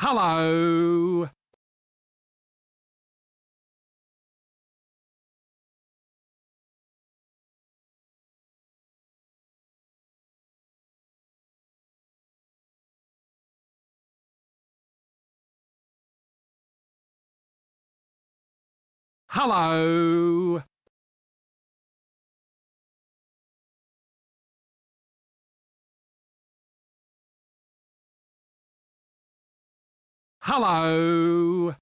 Hello. Hello. Hello.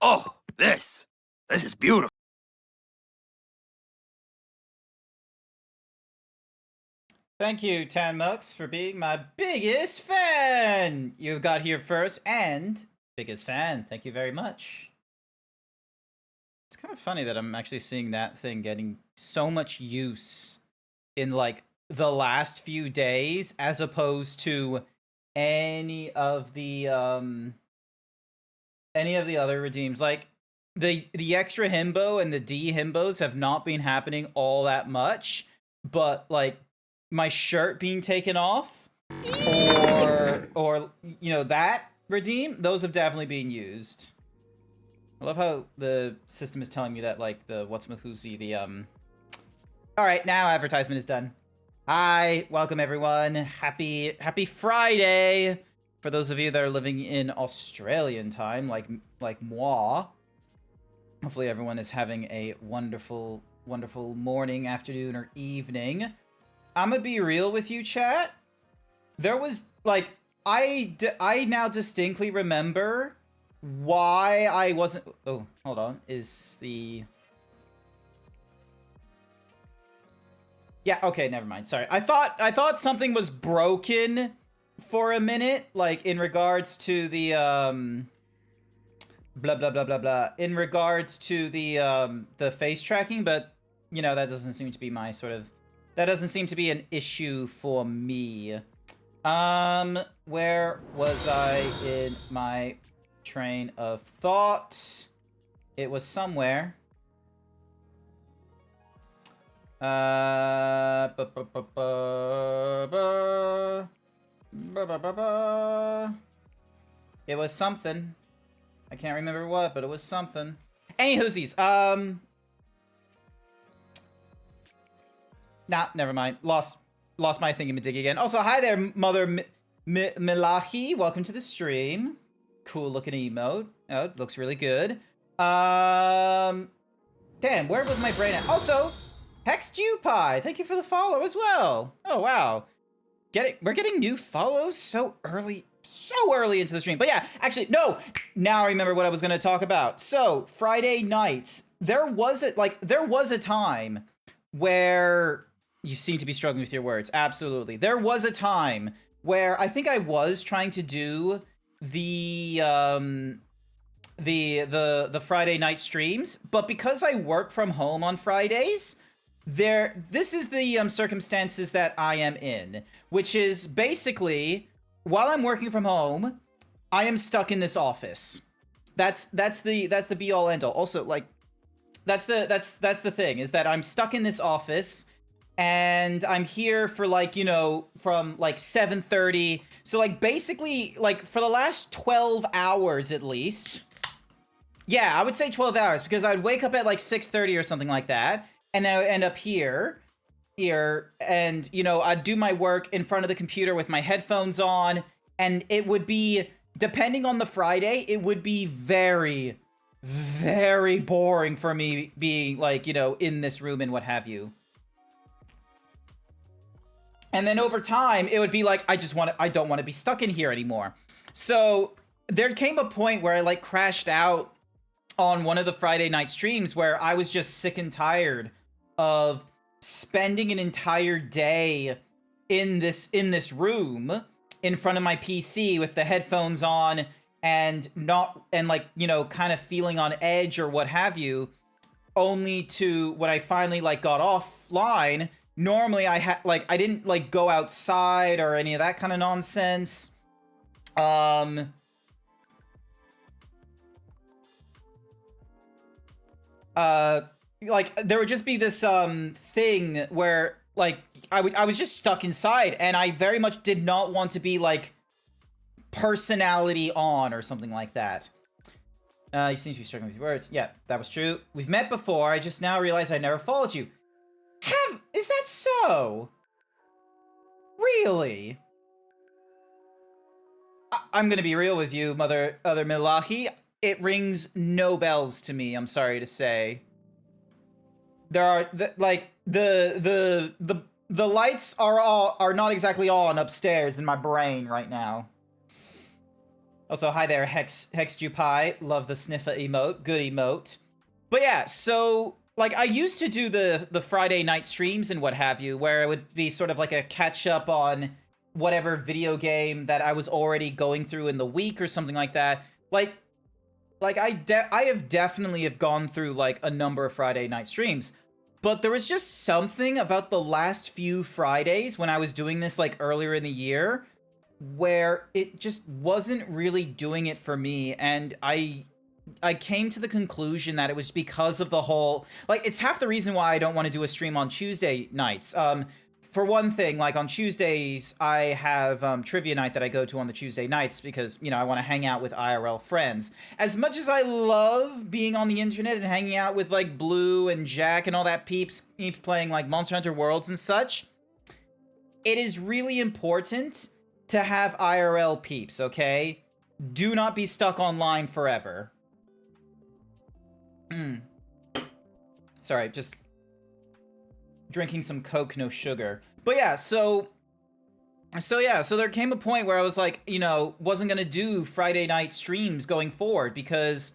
Oh, this is beautiful. Thank you, Tanmux, for being my biggest fan! You got here first and biggest fan. Thank you very much. It's kind of funny that I'm actually seeing that thing getting so much use in, like, the last few days as opposed to any of the other redeems. Like, the extra himbo and the D himbos have not been happening all that much, but, like, my shirt being taken off or you know, that redeem, those have definitely been used. I love how the system is telling me that, like, the what's-mahoozy, the all right, now advertisement is done. Hi, welcome everyone. Happy Friday for those of you that are living in Australian time, like moi. Hopefully everyone is having a wonderful morning, afternoon, or evening. I'm gonna be real with you, chat. There was, like, I now distinctly remember why I wasn't... Oh, hold on. Is the... Yeah, okay, never mind. Sorry. I thought something was broken for a minute, like, in regards to the, blah, blah, blah, blah, blah. In regards to the face tracking, but, you know, that doesn't seem to be my sort of... That doesn't seem to be an issue for me. Where was I in my train of thought? It was somewhere. It was something. I can't remember what, but it was something. Anywhoosies, nah, never mind. Lost my thingamajig again. Also, hi there, Mother Milahi. Welcome to the stream. Cool looking emote. Oh, it looks really good. Damn, where was my brain at? Also, HexJewPie, thank you for the follow as well. Oh, wow. We're getting new follows so early into the stream. But yeah, actually, no, now I remember what I was going to talk about. So, Friday nights, there was a time where You seem to be struggling with your words. Absolutely. There was a time where I think I was trying to do the the Friday night streams, but because I work from home on Fridays, this is the circumstances that I am in, which is basically while I'm working from home, I am stuck in this office. That's the be all end all. Also, like that's the thing, is that I'm stuck in this office and I'm here for like, you know, from like 7:30. So like basically like for the last 12 hours at least. Yeah, I would say 12 hours because I'd wake up at like 6:30 or something like that, and then I would end up here, and you know, I'd do my work in front of the computer with my headphones on, and it would be, depending on the Friday, it would be very, very boring for me being like, you know, in this room and what have you. And then over time, it would be like, I don't want to be stuck in here anymore. So there came a point where I like crashed out on one of the Friday night streams where I was just sick and tired of spending an entire day in this room in front of my PC with the headphones on and like, you know, kind of feeling on edge or what have you, only to, when I finally like got offline, normally I didn't like go outside or any of that kind of nonsense. Like there would just be this thing where like I was just stuck inside, and I very much did not want to be like personality on or something like that. You seem to be struggling with your words. Yeah, that was true. We've met before. I just now realized I never followed you. Is that so? Really? I'm gonna be real with you, other Milahi. It rings no bells to me, I'm sorry to say. There are like the lights are not exactly on upstairs in my brain right now. Also, hi there, Hex Jupai. Love the sniffer emote. Good emote. But yeah, so like I used to do the Friday night streams and what have you, where it would be sort of like a catch up on whatever video game that I was already going through in the week or something like that. Like I have definitely gone through like a number of Friday night streams, but there was just something about the last few Fridays when I was doing this like earlier in the year where it just wasn't really doing it for me, and I came to the conclusion that it was because of the whole, like, it's half the reason why I don't want to do a stream on Tuesday nights. For one thing, like on Tuesdays, I have trivia night that I go to on the Tuesday nights because, you know, I want to hang out with IRL friends. As much as I love being on the internet and hanging out with like Blue and Jack and all that peeps playing like Monster Hunter Worlds and such, it is really important to have IRL peeps, okay? Do not be stuck online forever. Sorry, just drinking some Coke, no sugar. But yeah, so there came a point where I was like, you know, wasn't gonna do Friday night streams going forward because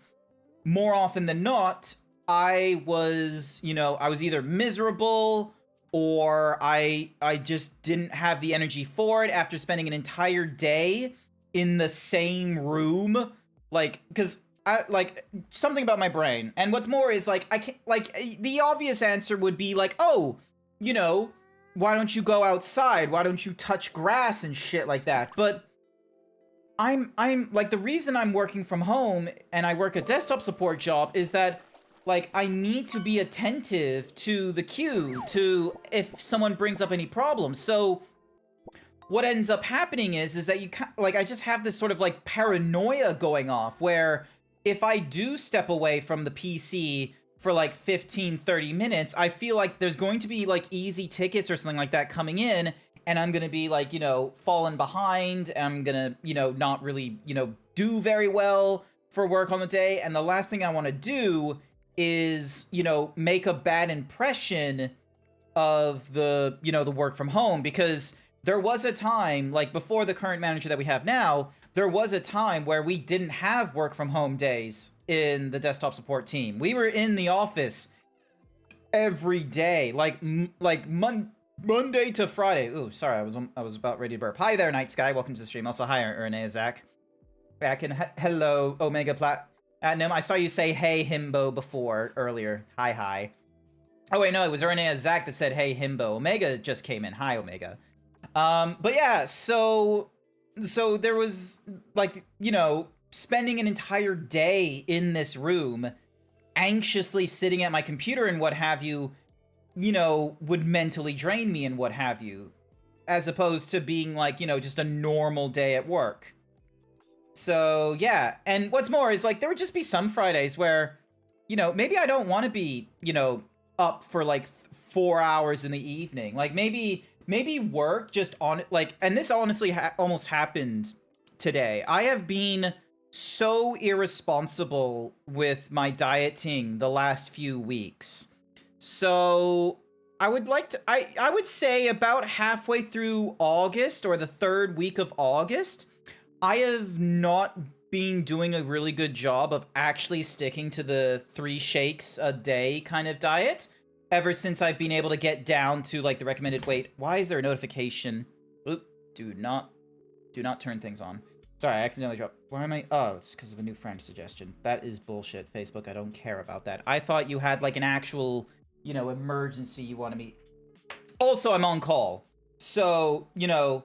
more often than not, I was either miserable or I just didn't have the energy for it after spending an entire day in the same room. Like, because I like something about my brain. And what's more is like I can't, like, the obvious answer would be like, oh, you know, why don't you go outside? Why don't you touch grass and shit like that? But I'm like, the reason I'm working from home and I work a desktop support job is that like I need to be attentive to the queue to if someone brings up any problems. So what ends up happening is that you like, I just have this sort of like paranoia going off where if I do step away from the PC for like 15-30 minutes, I feel like there's going to be like easy tickets or something like that coming in, and I'm gonna be like, you know, falling behind. I'm gonna, you know, not really, you know, do very well for work on the day. And the last thing I want to do is, you know, make a bad impression of the, you know, the work from home, because there was a time, like before the current manager that we have now, there was a time where we didn't have work from home days in the desktop support team. We were in the office every day, like Monday to Friday. Ooh, sorry, I was about ready to burp. Hi there, Night Sky. Welcome to the stream. Also, hi, Renee Zach. Back in hello, Omega Platinum. I saw you say hey Himbo before earlier. Hi. Oh wait, no, it was Renee Zach that said hey Himbo. Omega just came in. Hi, Omega. But yeah, so there was like, you know, spending an entire day in this room, anxiously sitting at my computer and what have you, you know, would mentally drain me and what have you, as opposed to being like, you know, just a normal day at work. So yeah, and what's more is like there would just be some Fridays where, you know, maybe I don't want to be, you know, up for like 4 hours in the evening. Like maybe work just on like, and this honestly almost happened today. I have been so irresponsible with my dieting the last few weeks. So I would like to, I would say about halfway through August or the third week of August, I have not been doing a really good job of actually sticking to the 3 shakes a day kind of diet ever since I've been able to get down to like the recommended weight. Why is there a notification? Oop, do not turn things on. Sorry, I accidentally dropped. Why am I? Oh, it's because of a new friend suggestion. That is bullshit, Facebook. I don't care about that. I thought you had like an actual, you know, emergency you want to meet. Also, I'm on call. So, you know,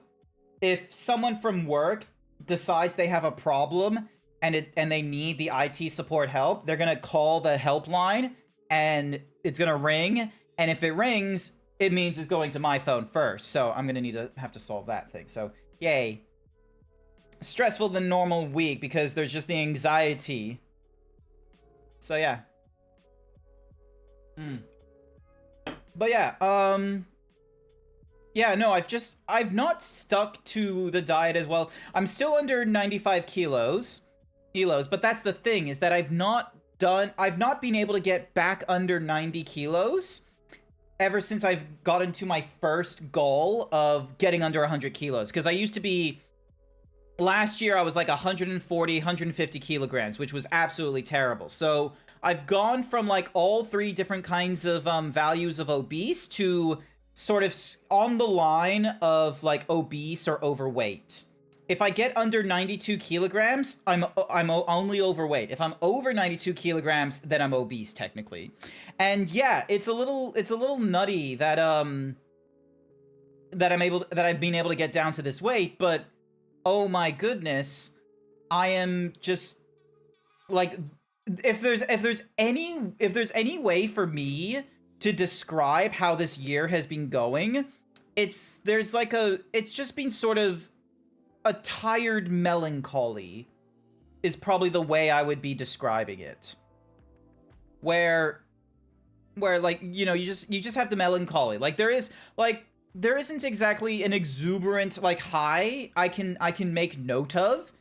if someone from work decides they have a problem and they need the IT support help, they're going to call the helpline and it's going to ring. And if it rings, it means it's going to my phone first. So I'm going to have to solve that thing. So, yay. Stressful than normal week because there's just the anxiety. So, yeah. But yeah, yeah, no, I've not stuck to the diet as well. I'm still under 95 kilos, but that's the thing, is that I've not been able to get back under 90 kilos ever since I've gotten to my first goal of getting under 100 kilos. Because I used to be, last year I was like 140, 150 kilograms, which was absolutely terrible. So I've gone from like all 3 different kinds of values of obese to sort of on the line of like obese or overweight. If I get under 92 kilograms, I'm only overweight. If I'm over 92 kilograms, then I'm obese technically. And yeah, it's a little nutty that that I've been able to get down to this weight, but oh my goodness, I am just like, if there's any way for me to describe how this year has been going, it's just been sort of a tired melancholy is probably the way I would be describing it. Where like, you know, you just have the melancholy. Like there isn't exactly an exuberant like high I can make note of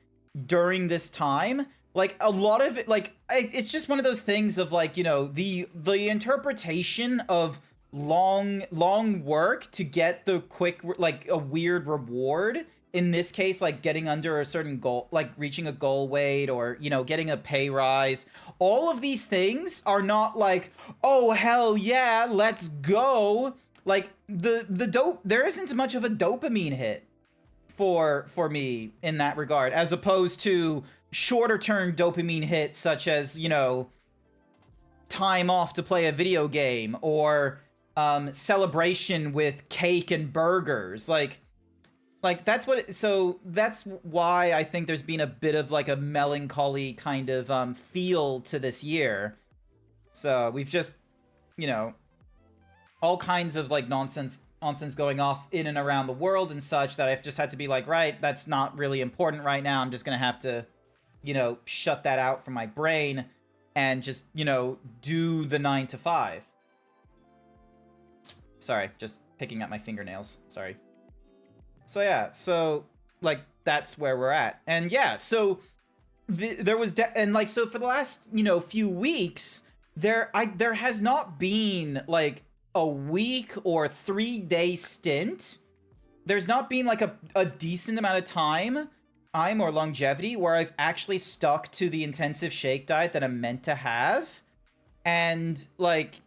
during this time. Like a lot of it, like it's just one of those things of like, you know, the interpretation of long work to get the quick, like a weird reward. In this case, like getting under a certain goal, like reaching a goal weight or, you know, getting a pay rise. All of these things are not like, oh, hell yeah, let's go. Like there isn't much of a dopamine hit for me in that regard, as opposed to shorter term dopamine hits such as, you know, time off to play a video game or celebration with cake and burgers. Like that's what so that's why I think there's been a bit of like a melancholy kind of feel to this year. So we've just, you know, all kinds of like nonsense going off in and around the world and such that I've just had to be like, right, that's not really important right now. I'm just gonna have to, you know, shut that out from my brain and just, you know, do the 9 to 5. Sorry, just picking at my fingernails. Sorry. So yeah, so like that's where we're at. And yeah, so there was and like, so for the last, you know, few weeks there has not been like a week or 3-day stint. There's not been like a decent amount of time or longevity where I've actually stuck to the intensive shake diet that I'm meant to have. And like,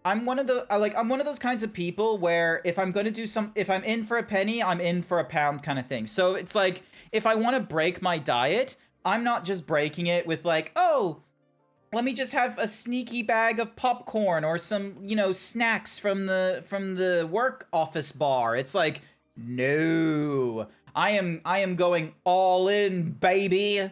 I'm one of the I'm one of those kinds of people where if I'm gonna do if I'm in for a penny, I'm in for a pound kind of thing. So it's like if I want to break my diet, I'm not just breaking it with like, oh, let me just have a sneaky bag of popcorn or some, you know, snacks from the work office bar. It's like, no, I am going all in, baby.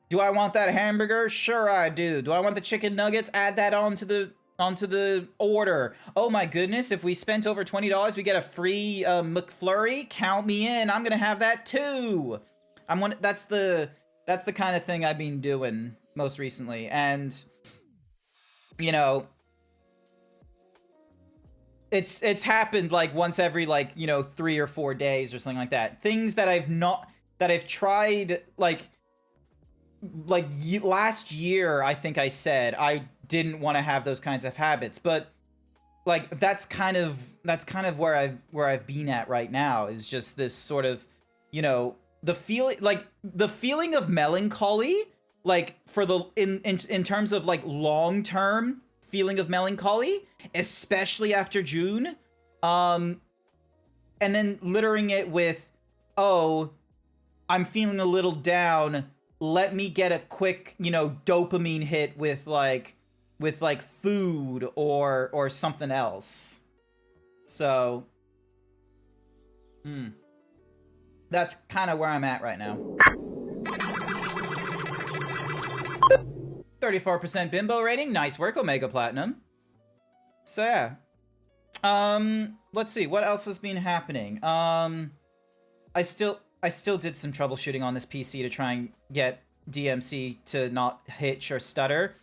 Do I want that hamburger? Sure I do. Do I want the chicken nuggets? Add that onto the order. Oh my goodness, if we spent over $20, we get a free McFlurry. Count me in. I'm gonna have that too. That's the kind of thing I've been doing most recently, and you know, it's happened like once every like, you know, 3 or 4 days or something like that. Things that I've tried like last year, I think I said I didn't want to have those kinds of habits, but like that's kind of where I've been at right now, is just this sort of, you know, the feeling of melancholy, like for the in terms of like long-term feeling of melancholy, especially after June, and then littering it with, oh, I'm feeling a little down, let me get a quick, you know, dopamine hit with like food or something else. So that's kind of where I'm at right now. 34% bimbo rating. Nice work, Omega Platinum. So yeah. Let's see what else has been happening. I still did some troubleshooting on this PC to try and get DMC to not hitch or stutter.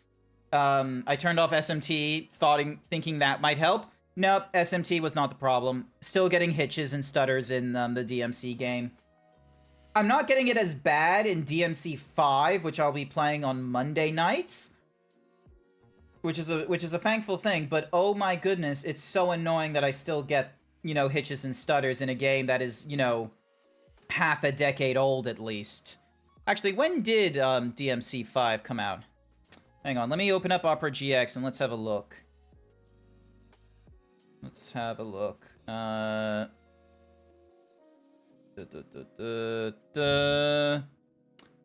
I turned off SMT, thinking that might help. Nope, SMT was not the problem. Still getting hitches and stutters in the DMC game. I'm not getting it as bad in DMC 5, which I'll be playing on Monday nights, which is a thankful thing. But oh my goodness, it's so annoying that I still get, you know, hitches and stutters in a game that is, you know, half a decade old at least. Actually, when did DMC 5 come out? Hang on, let me open up Opera GX and let's have a look. Let's have a look.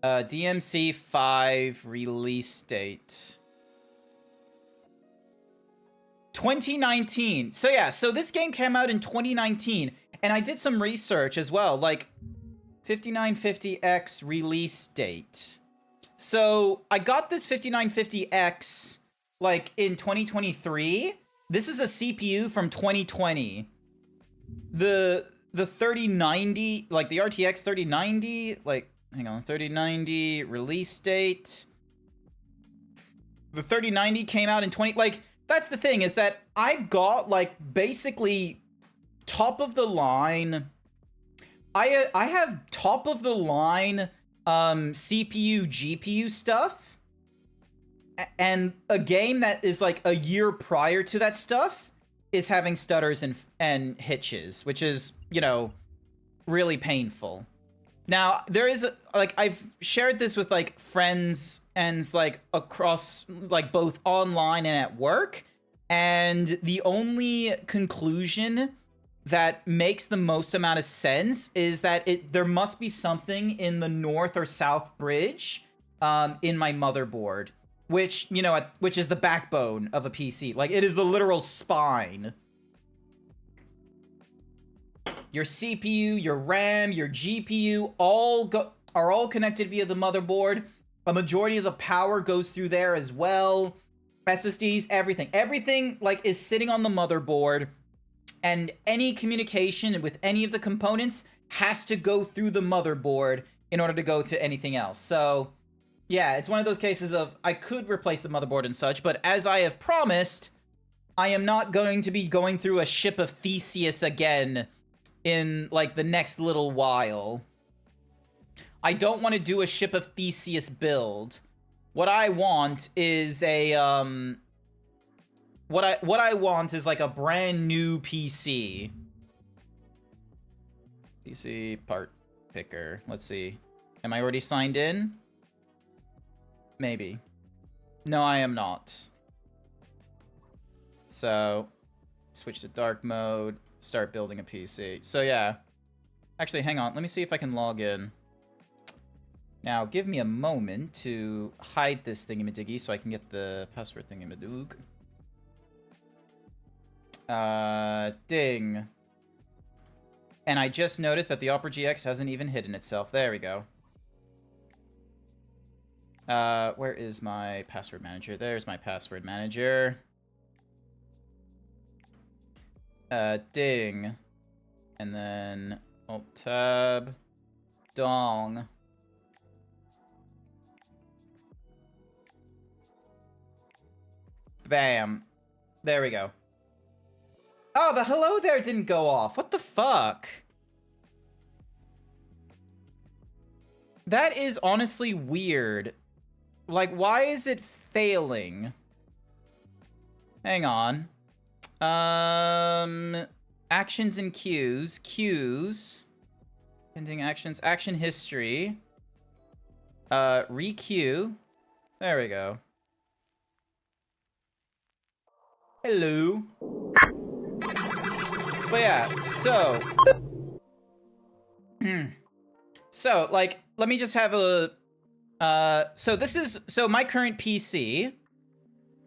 DMC 5 release date. 2019. So yeah, so this game came out in 2019, and I did some research as well, like 5950X release date. So I got this 5950X like in 2023. This is a CPU from 2020. The 3090, like the RTX 3090, like, hang on, 3090 release date. The 3090 came out in 20, like, that's the thing, is that I got like basically top of the line. I have top of the line CPU GPU stuff, and a game that is like a year prior to that stuff is having stutters and hitches, which is, you know, really painful. Now, there is like, I've shared this with like friends and like across like both online and at work, and the only conclusion that makes the most amount of sense is that there must be something in the north or south bridge in my motherboard, which, you know, which is the backbone of a PC. Like, it is the literal spine. Your CPU, your RAM, your GPU are all connected via the motherboard. A majority of the power goes through there as well. SSDs, everything like is sitting on the motherboard, and any communication with any of the components has to go through the motherboard in order to go to anything else. So yeah, it's one of those cases of I could replace the motherboard and such, but as I have promised, I am not going to be going through a ship of Theseus again in like the next little while. I don't want to do a ship of Theseus build. What I want is a what I want is like a brand new PC. PC part picker. Let's see. Am I already signed in? Maybe. No, I am not. So, switch to dark mode, start building a PC. So yeah. Actually, hang on. Let me see if I can log in. Now, give me a moment to hide this thingamadiggy so I can get the password thingamadoog. Ding. And I just noticed that the Opera GX hasn't even hidden itself. There we go. Where is my password manager? There's my password manager. Ding. And then Alt-Tab. Dong. Bam. There we go. Oh, the hello there didn't go off. What the fuck? That is honestly weird. Like, why is it failing? Hang on. Actions and queues. Queues. Pending actions. Action history. Re-queue. There we go. Hello. But yeah, so... So, like, let me just have a... So my current PC.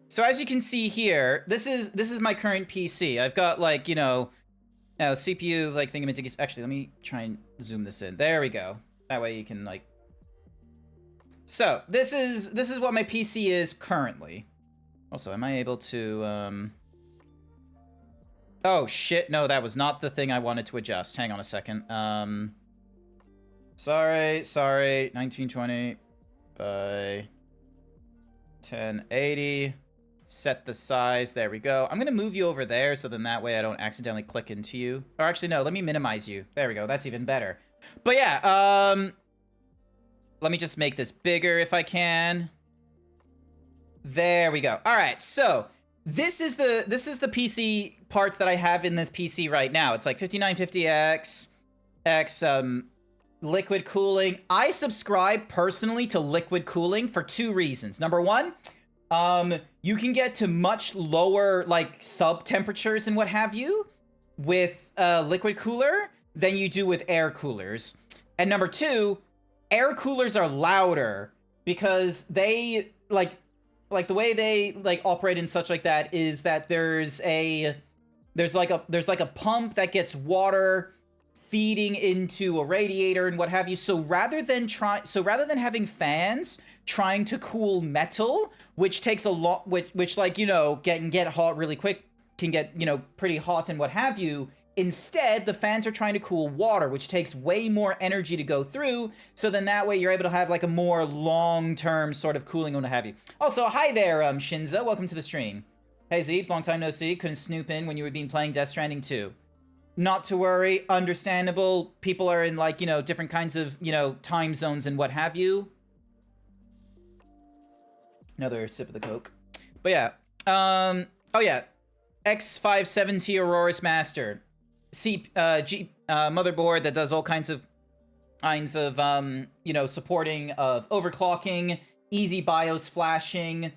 So as you can see here, this is my current PC. I've got, like, you know, CPU, like, thingamajiggies. Actually, let me try and zoom this in. There we go. That way you can, like... So, this is what my PC is currently. Also, am I able to, Oh, shit. No, that was not the thing I wanted to adjust. Hang on a second. Sorry. 1920 by 1080. Set the size. There we go. I'm going to move you over there so then that way I don't accidentally click into you. Or actually, no, let me minimize you. There we go. That's even better. But yeah, let me just make this bigger if I can. There we go. All right, so this is the PC parts that I have in this PC right now. It's like 5950X, liquid cooling. I subscribe personally to liquid cooling for two reasons. Number one, you can get to much lower like sub temperatures and what have you with liquid cooler than you do with air coolers. And number two, air coolers are louder because they like the way they like operate and such like that is that there's like a pump that gets water feeding into a radiator and what have you. So rather than having fans trying to cool metal, which takes a lot, which like, you know, get hot really quick, can get, you know, pretty hot and what have you. Instead, the fans are trying to cool water, which takes way more energy to go through, so then that way you're able to have, like, a more long-term sort of cooling and what have you. Also, hi there, Shinza. Welcome to the stream. Hey, Zeebs, long time no see. Couldn't snoop in when you were playing Death Stranding 2. Not to worry. Understandable. People are in, like, you know, different kinds of, you know, time zones and what have you. Another sip of the Coke. But yeah. Oh, yeah. X570 Aurora's Master. Motherboard that does all kinds of you know, supporting of overclocking, easy BIOS flashing,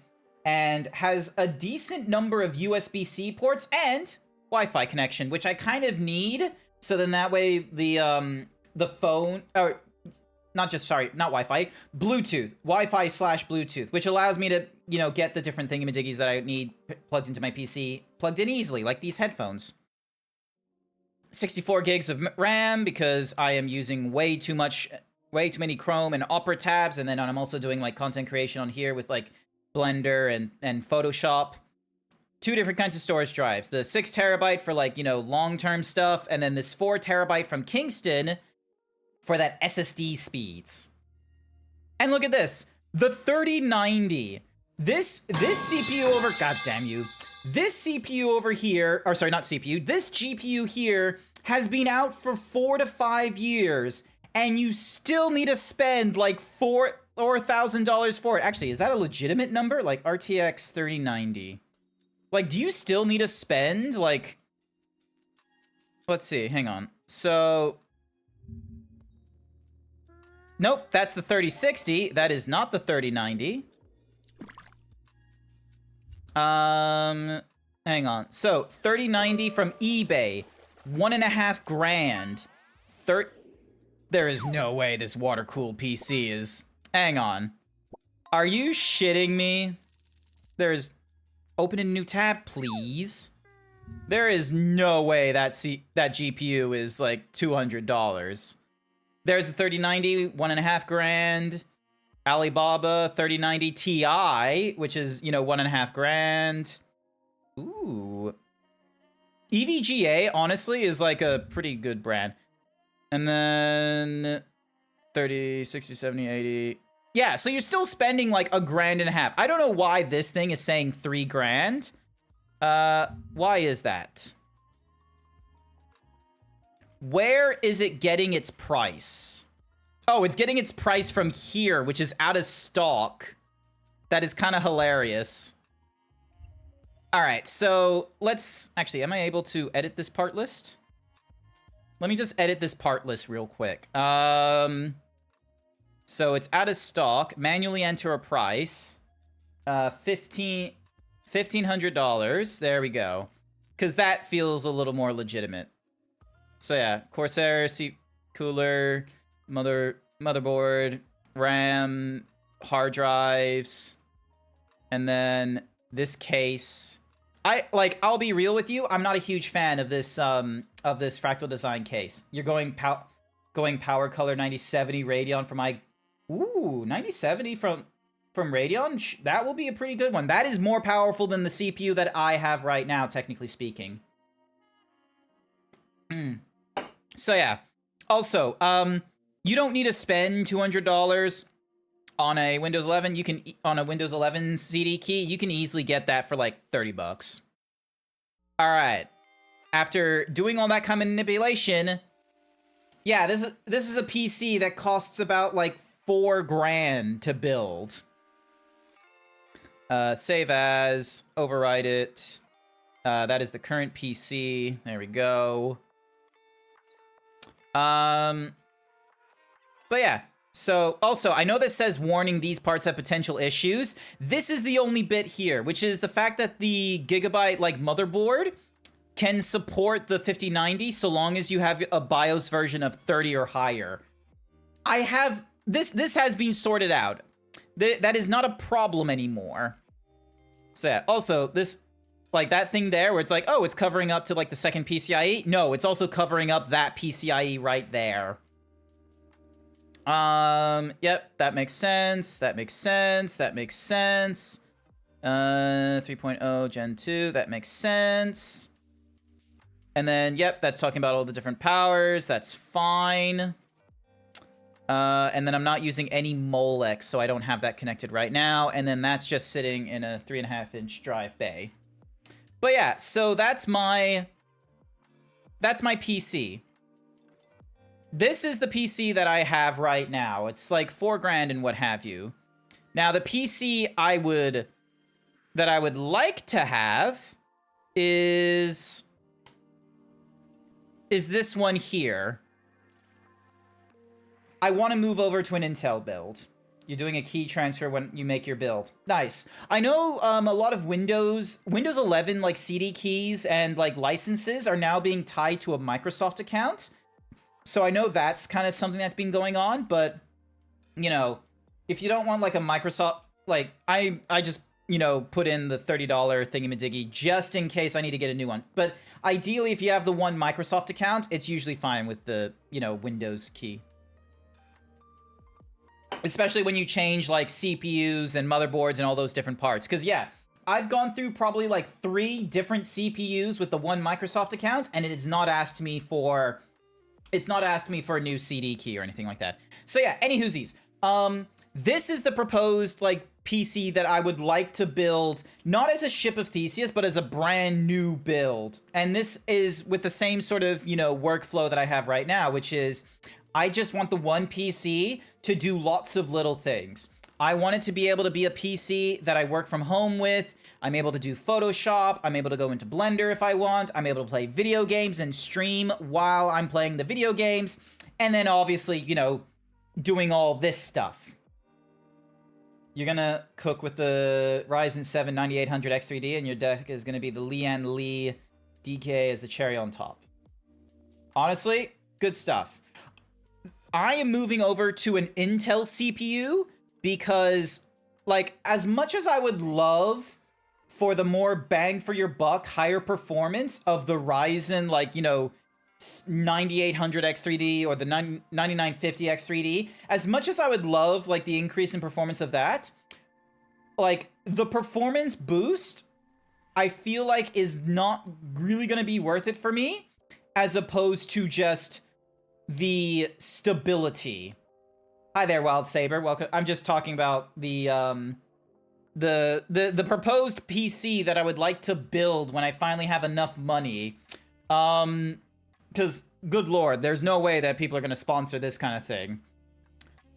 and has a decent number of USB-C ports and Wi-Fi connection, which I kind of need. So then that way the phone, or not Wi-Fi, Bluetooth, Wi-Fi / Bluetooth, which allows me to, you know, get the different thingamajiggies that I need plugged into my PC, plugged in easily, like these headphones. 64 gigs of RAM because I am using way too many Chrome and Opera tabs, and then I'm also doing like content creation on here with like Blender and Photoshop. Two different kinds of storage drives. The 6 terabyte for like, you know, long-term stuff, and then this 4 terabyte from Kingston for that SSD speeds. And look at this. The 3090. This CPU over, god damn you. This CPU over here, or sorry, not CPU, this GPU here has been out for 4 to 5 years, and you still need to spend like $4,000 or $1,000 for it. Actually, is that a legitimate number? Like RTX 3090. Like, do you still need to spend like, let's see, hang on. So, nope, that's the 3060. That is not the 3090. And hang on. So 3090 from eBay, 1.5 grand. There is no way this water-cooled PC is... Hang on. Are you shitting me? There's... Open a new tab, please. There is no way that GPU is like $200. There's a 3090, 1.5 grand. Alibaba 3090 Ti, which is, you know, 1.5 grand. Ooh. EVGA, honestly, is like a pretty good brand. And then 30, 60, 70, 80. Yeah, so you're still spending like $1.5 grand. I don't know why this thing is saying 3 grand. Why is that? Where is it getting its price? Oh, it's getting its price from here, which is out of stock. That is kind of hilarious. All right, so let's... Actually, am I able to edit this part list? Let me just edit this part list real quick. So it's out of stock. Manually enter a price. $1,500. There we go. Because that feels a little more legitimate. So yeah, Corsair, cooler, motherboard, RAM, hard drives, and then this case. I'll be real with you. I'm not a huge fan of this Fractal Design case. You're going Power Color 9070 Radeon from my... Ooh, 9070 from Radeon? That will be a pretty good one. That is more powerful than the CPU that I have right now, technically speaking. So yeah. Also, you don't need to spend $200 on a Windows 11. You can, on a Windows 11 CD key, you can easily get that for like 30 bucks. All right. After doing all that kind of manipulation, yeah, this is a PC that costs about like $4 grand to build. Save as, override it. That is the current PC. There we go. But yeah, so also, I know this says warning, these parts have potential issues. This is the only bit here, which is the fact that the Gigabyte, like, motherboard can support the 5090 so long as you have a BIOS version of 30 or higher. I have, this has been sorted out. That is not a problem anymore. So yeah, also, this, like, that thing there where it's like, oh, it's covering up to, like, the second PCIe. No, it's also covering up that PCIe right there. Yep, that makes sense. That makes sense. That makes sense. 3.0 Gen 2, that makes sense. And then, yep, that's talking about all the different powers. That's fine. And then I'm not using any Molex, so I don't have that connected right now. And then that's just sitting in a 3.5-inch drive bay. But yeah, so that's my PC. This is the PC that I have right now. It's like $4 grand and what have you. Now the PC that I would like to have is this one here. I want to move over to an Intel build. You're doing a key transfer when you make your build. Nice. I know a lot of Windows 11 like CD keys and like licenses are now being tied to a Microsoft account. So I know that's kind of something that's been going on, but you know, if you don't want like a Microsoft, like I just, you know, put in the $30 thingamadiggy just in case I need to get a new one. But ideally, if you have the one Microsoft account, it's usually fine with the, you know, Windows key. Especially when you change like CPUs and motherboards and all those different parts. Because yeah, I've gone through probably like 3 different CPUs with the one Microsoft account, and it has not asked me for... It's not asked me for a new CD key or anything like that. So yeah, anywhoosies. This is the proposed, like, PC that I would like to build, not as a Ship of Theseus, but as a brand new build. And this is with the same sort of, you know, workflow that I have right now, which is I just want the one PC to do lots of little things. I want it to be able to be a PC that I work from home with. I'm able to do Photoshop. I'm able to go into Blender if I want. I'm able to play video games and stream while I'm playing the video games. And then obviously, you know, doing all this stuff. You're gonna cook with the Ryzen 7 9800 X3D, and your deck is gonna be the Lian Li DK as the cherry on top. Honestly, good stuff. I am moving over to an Intel CPU because, like, as much as I would love for the more bang for your buck, higher performance of the Ryzen, like, you know, 9800 X3D or the 9950 X3D, as much as I would love, like, the increase in performance of that, like, the performance boost, I feel like is not really going to be worth it for me, as opposed to just the stability. Hi there, Wild Saber. Welcome. I'm just talking about the proposed PC that I would like to build when I finally have enough money. Because, good lord, there's no way that people are going to sponsor this kind of thing.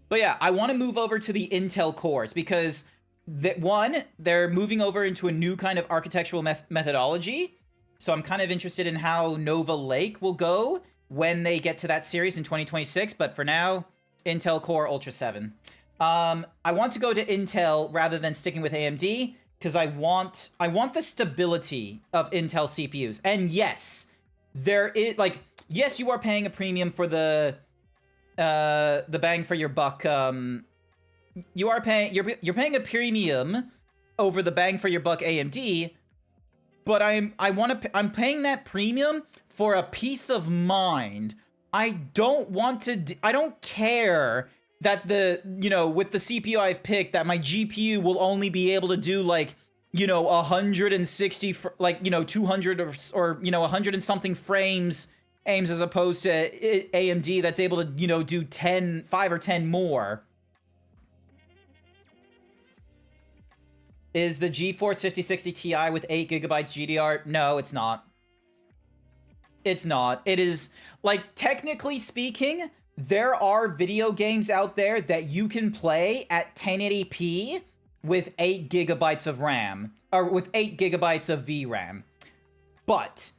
But yeah, I want to move over to the Intel cores because, one, they're moving over into a new kind of architectural methodology. So I'm kind of interested in how Nova Lake will go when they get to that series in 2026. But for now, Intel Core Ultra 7. I want to go to Intel rather than sticking with AMD because I want the stability of Intel CPUs. And yes, there is, like, yes, you are paying a premium for the bang for your buck. You're paying a premium over the bang for your buck AMD, but I'm paying that premium for a peace of mind. I don't care that with the CPU I've picked, that my GPU will only be able to do, like, 160, 200 or 100 and something frames aims, as opposed to AMD that's able to, do 5 or 10 more. Is the GeForce 5060 Ti with 8GB GDR? No, it's not. It's not. It is, like, technically speaking, there are video games out there that you can play at 1080p with 8GB of RAM, or with 8GB of VRAM. But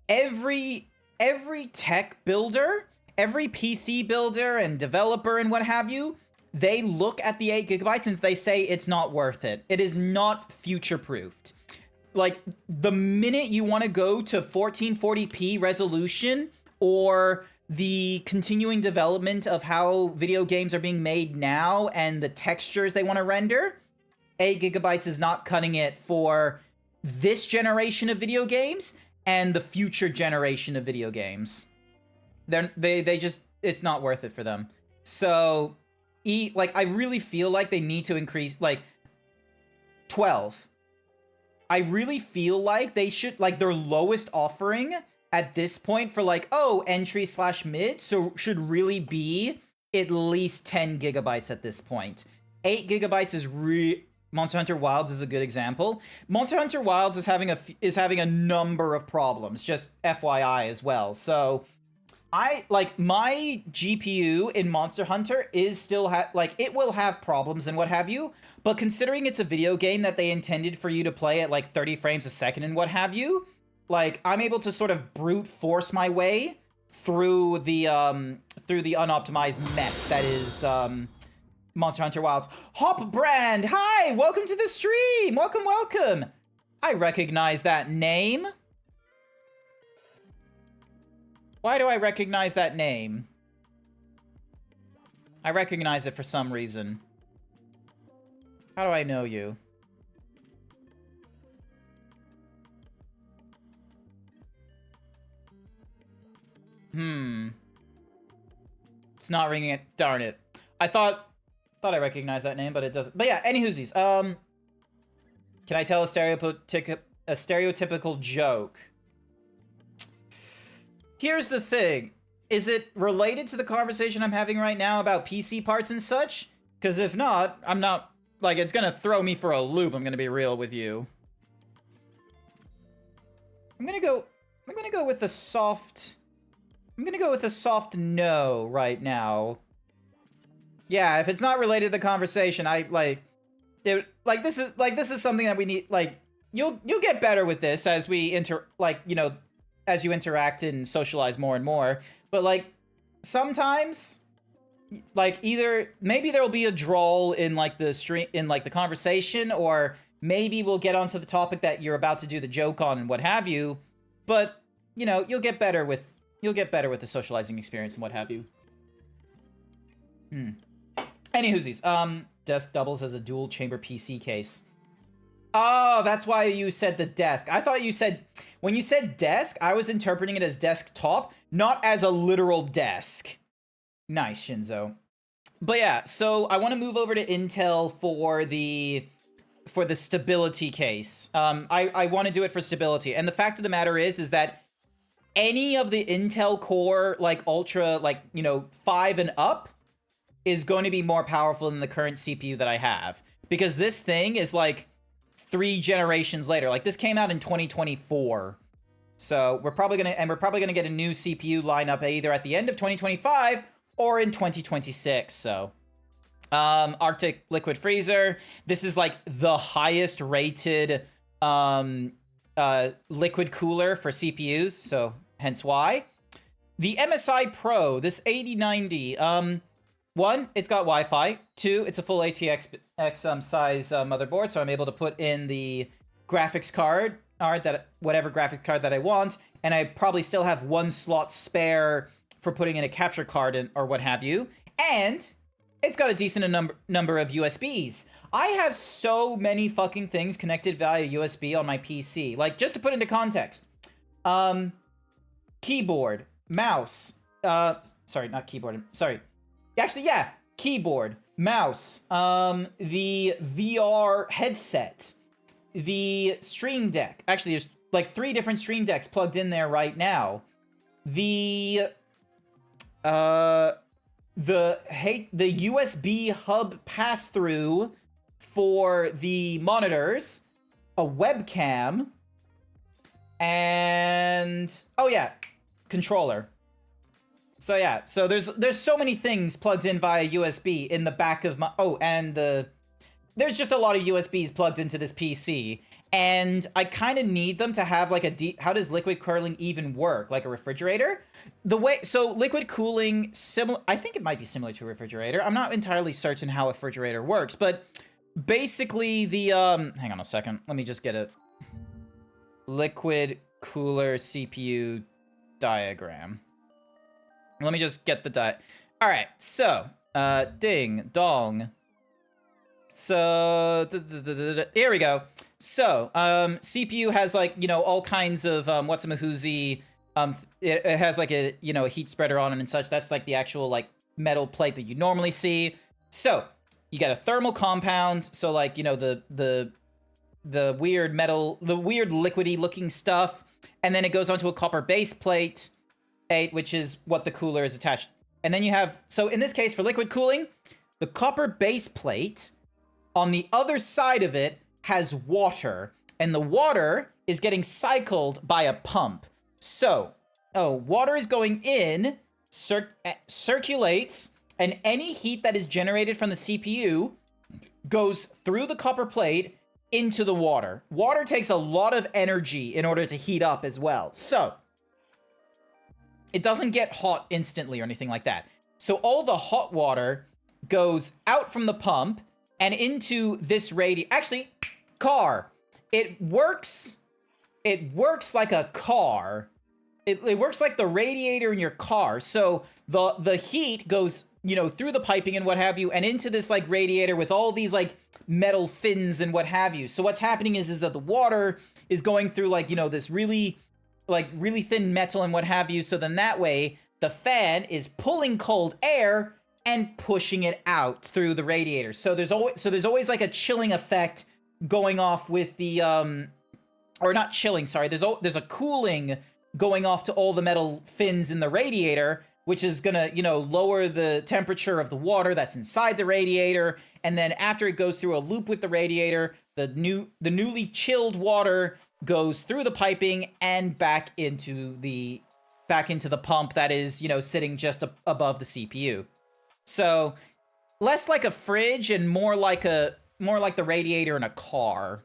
every tech builder, every PC builder and developer and what have you, they look at the 8GB and they say it's not worth it. It is not future-proofed. Like, the minute you want to go to 1440p resolution or the continuing development of how video games are being made now and the textures they want to render, 8GB is not cutting it for this generation of video games and the future generation of video games. They just, it's not worth it for them. So, I really feel like they need to increase, like, 12. I really feel like they should, like, their lowest offering at this point for, like, entry/mid, so should really be at least 10GB at this point. 8GB is Monster Hunter Wilds is a good example. Monster Hunter Wilds is having a number of problems, just FYI as well. So my GPU in Monster Hunter is still it will have problems and what have you, but considering it's a video game that they intended for you to play at like 30 frames a second and what have you, like, I'm able to sort of brute force my way through the unoptimized mess that is Monster Hunter Wilds. Hop Brand, hi, welcome to the stream. Welcome. I recognize that name. Why do I recognize that name? I recognize it for some reason. How do I know you? It's not ringing it. Darn it. I thought I recognized that name, but it doesn't. But yeah, anywhoosies. Can I tell a stereotypical joke? Here's the thing. Is it related to the conversation I'm having right now about PC parts and such? Because if not, I'm not, like, it's gonna throw me for a loop, I'm gonna be real with you. I'm gonna go with a soft no right now. Yeah, if it's not related to the conversation, this is something that we need, like, you'll get better with this as we as you interact and socialize more and more. But, like, sometimes like either maybe there'll be a drawl in like the stream in like the conversation, or maybe we'll get onto the topic that you're about to do the joke on and what have you. But you know, you'll get better with the socializing experience and what have you. Any whoosies. Desk doubles as a dual chamber PC case. Oh, that's why you said the desk. I thought you said, when you said desk, I was interpreting it as desktop, not as a literal desk. Nice, Shinzo. But yeah, so I want to move over to Intel for the stability case. I want to do it for stability. And the fact of the matter is that any of the Intel Core, like Ultra, like, you know, 5 and up is going to be more powerful than the current CPU that I have. Because this thing is like 3 generations later. Like, this came out in 2024. So we're probably gonna get a new CPU lineup either at the end of 2025 or in 2026. So Arctic Liquid Freezer. This is like the highest rated liquid cooler for CPUs, so hence why. The MSI Pro, this 8090, 1, it's got Wi-Fi. 2, it's a full ATX size motherboard, so I'm able to put in the graphics card, whatever graphics card that I want, and I probably still have 1 slot spare for putting in a capture card or what have you. And it's got a decent number of USBs. I have so many fucking things connected via USB on my PC. Like, just to put into context, keyboard, mouse, sorry, not keyboard, sorry. Actually, yeah, keyboard, mouse, the VR headset, the Stream Deck. Actually, there's like 3 different Stream Decks plugged in there right now. The USB hub pass-through for the monitors, a webcam, and oh yeah, controller. So yeah, so there's so many things plugged in via USB in the back of my there's just a lot of USBs plugged into this PC, and I kind of need them to have like how does liquid cooling even work? Like a refrigerator? So liquid cooling, I think it might be similar to a refrigerator. I'm not entirely certain how a refrigerator works, but basically the hang on a second, let me just get a liquid cooler CPU diagram. Let me just get the all right, so ding dong. So here we go. So CPU has, like, you know, all kinds of whatsamahoozy. It has like a, you know, a heat spreader on it and such. That's like the actual like metal plate that you normally see. So you got a thermal compound. So like, you know, the weird metal, the weird liquidy looking stuff, and then it goes onto a copper base plate, which is what the cooler is attached. And then you have, so in this case for liquid cooling, the copper base plate, on the other side of it has water, and the water is getting cycled by a pump. So, water is going in, circulates, and any heat that is generated from the CPU goes through the copper plate into the water. Water takes a lot of energy in order to heat up as well. So, it doesn't get hot instantly or anything like that. So all the hot water goes out from the pump and into this actually, car. It works like a car. It works like the radiator in your car. So the heat goes, you know, through the piping and what have you, and into this like radiator with all these like metal fins and what have you. So what's happening is that the water is going through, like, you know, this really thin metal and what have you. So then that way the fan is pulling cold air and pushing it out through the radiator. So there's always like a chilling effect going off with the or not chilling, sorry. There's a cooling going off to all the metal fins in the radiator, which is gonna, you know, lower the temperature of the water that's inside the radiator. And then after it goes through a loop with the radiator, the newly chilled water goes through the piping and back into the pump that is, you know, sitting just above the CPU. So less like a fridge and more like the radiator in a car.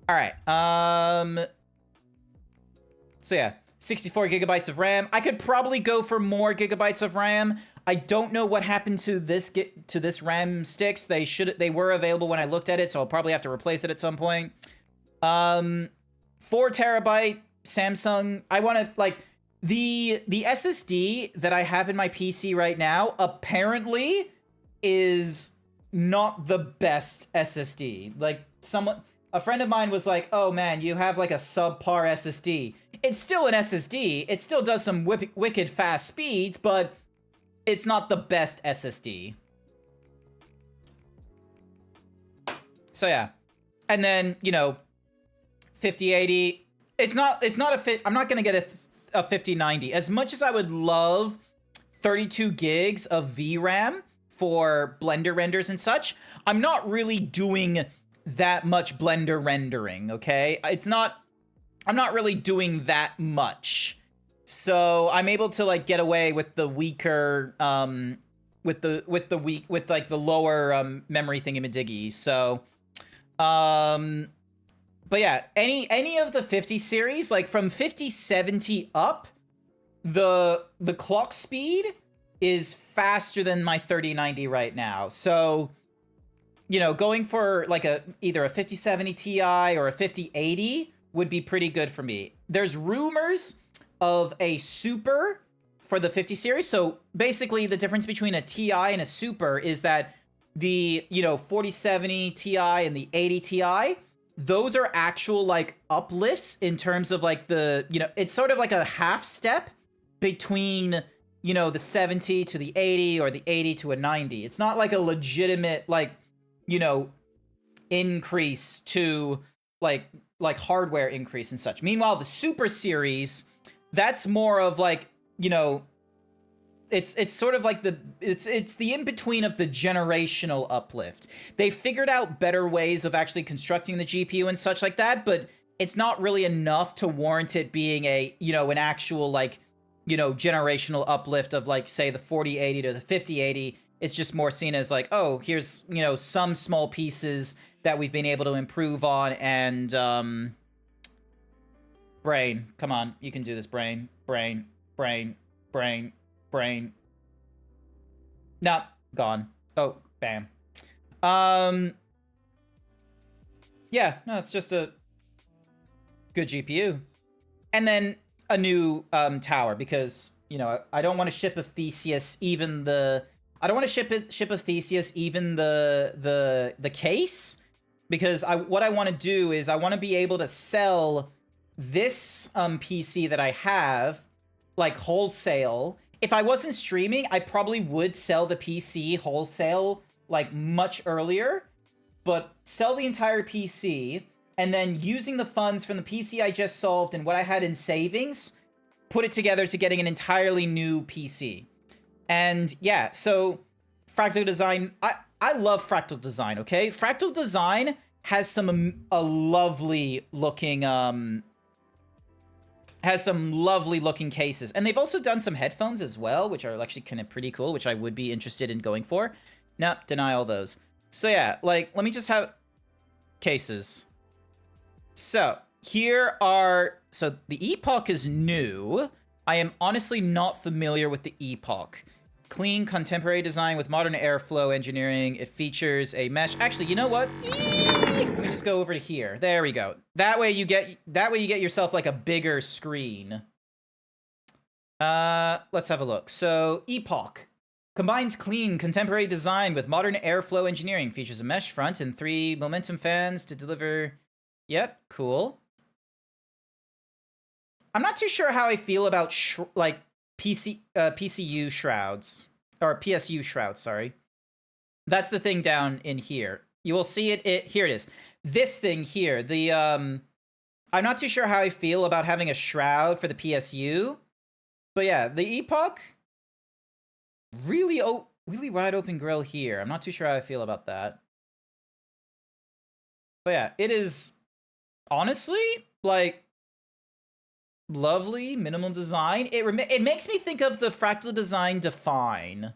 All right. So yeah. 64 gigabytes of RAM. I could probably go for more gigabytes of RAM. I don't know what happened to this RAM sticks. They were available when I looked at it, so I'll probably have to replace it at some point. 4 terabyte Samsung. I want to like the SSD that I have in my PC right now apparently is not the best SSD. Like a friend of mine was like, "Oh man, you have like a subpar SSD." It's still an SSD. It still does some wicked fast speeds, but it's not the best SSD. So yeah. And then, you know, 5080. It's not a fit. I'm not going to get a 5090. As much as I would love 32 gigs of VRAM for Blender renders and such, I'm not really doing that much Blender rendering, okay? I'm not really doing that much. So I'm able to like get away with the weaker with like the lower memory thingamadiggies. So but yeah, any of the 50 series, like from 5070 up, the clock speed is faster than my 3090 right now. So, you know, going for like either a 5070 Ti or a 5080 would be pretty good for me. There's rumors of a Super for the 50 series. So basically the difference between a Ti and a Super is that the, you know, 4070 Ti and the 80 Ti, those are actual like uplifts in terms of like the, you know, it's sort of like a half step between, you know, the 70 to the 80 or the 80 to a 90. It's not like a legitimate like, you know, increase to like hardware increase and such. Meanwhile, the Super series, that's more of like, you know, it's sort of like it's the in-between of the generational uplift. They figured out better ways of actually constructing the GPU and such like that, but it's not really enough to warrant it being a, you know, an actual like, you know, generational uplift of like, say, the 4080 to the 5080. It's just more seen as like, oh, here's, you know, some small pieces that we've been able to improve on. And brain, come on, you can do this. Brain. Nah, gone. Oh, bam. Yeah, no, it's just a good GPU. And then a new tower, because, you know, I don't want to ship a Theseus even the I don't want to ship a Theseus even the case, because what I want to do is I want to be able to sell this PC that I have like wholesale. If I wasn't streaming, I probably would sell the PC wholesale like much earlier, but sell the entire PC and then using the funds from the PC I just solved and what I had in savings, put it together to getting an entirely new PC. And yeah, so Fractal Design, I love Fractal Design, okay? Fractal Design has a lovely looking has some lovely looking cases. And they've also done some headphones as well, which are actually kind of pretty cool, which I would be interested in going for. No, deny all those. So yeah, like, let me just have cases. So here are, so the Epoch is new. I am honestly not familiar with the Epoch. Clean contemporary design with modern airflow engineering. It features a mesh. Actually, you know what? Let me just go over to here. There we go. That way you get yourself like a bigger screen. Let's have a look. So Epoch combines clean contemporary design with modern airflow engineering. Features a mesh front and 3 momentum fans to deliver. Yep, cool. I'm not too sure how I feel about like PCU shrouds, or PSU shrouds, sorry. That's the thing down in here. You will see it here it is. This thing here, the I'm not too sure how I feel about having a shroud for the PSU. But yeah, the Epoch, really wide open grill here. I'm not too sure how I feel about that. But yeah, it is honestly like lovely minimal design. It makes me think of the Fractal Design Define.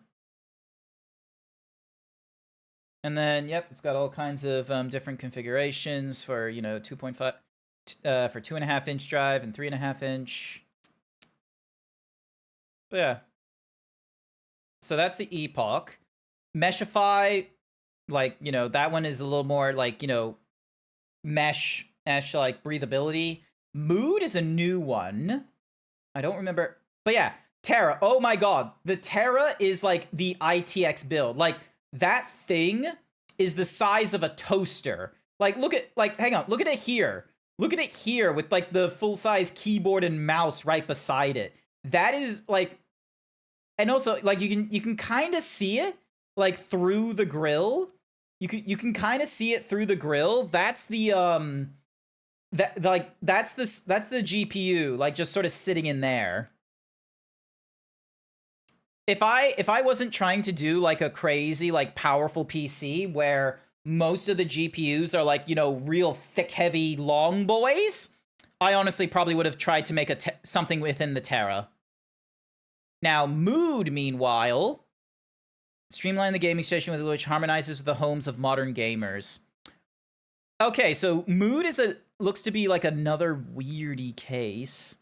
And then, yep, it's got all kinds of different configurations for, you know, 2.5 for 2.5 inch drive and 3.5 inch. But yeah. So that's the Epoch. Meshify, like, you know, that one is a little more like, you know, mesh like breathability. Mood is a new one. I don't remember. But yeah, Terra. Oh my god. The Terra is like the ITX build. Like, that thing is the size of a toaster. Like, look at, like, hang on. Look at it here. Look at it here with, like, the full-size keyboard and mouse right beside it. That is, like... And also, like, you can kind of see it, like, through the grill. You can kind of see it through the grill. That's the, that's the GPU, like, just sort of sitting in there. If I wasn't trying to do like a crazy like powerful PC where most of the GPUs are like, you know, real thick heavy long boys, I honestly probably would have tried to make something within the Terra. Now, Mood, meanwhile, streamline the gaming station with which harmonizes with the homes of modern gamers. Okay, so Mood looks to be like another weirdy case.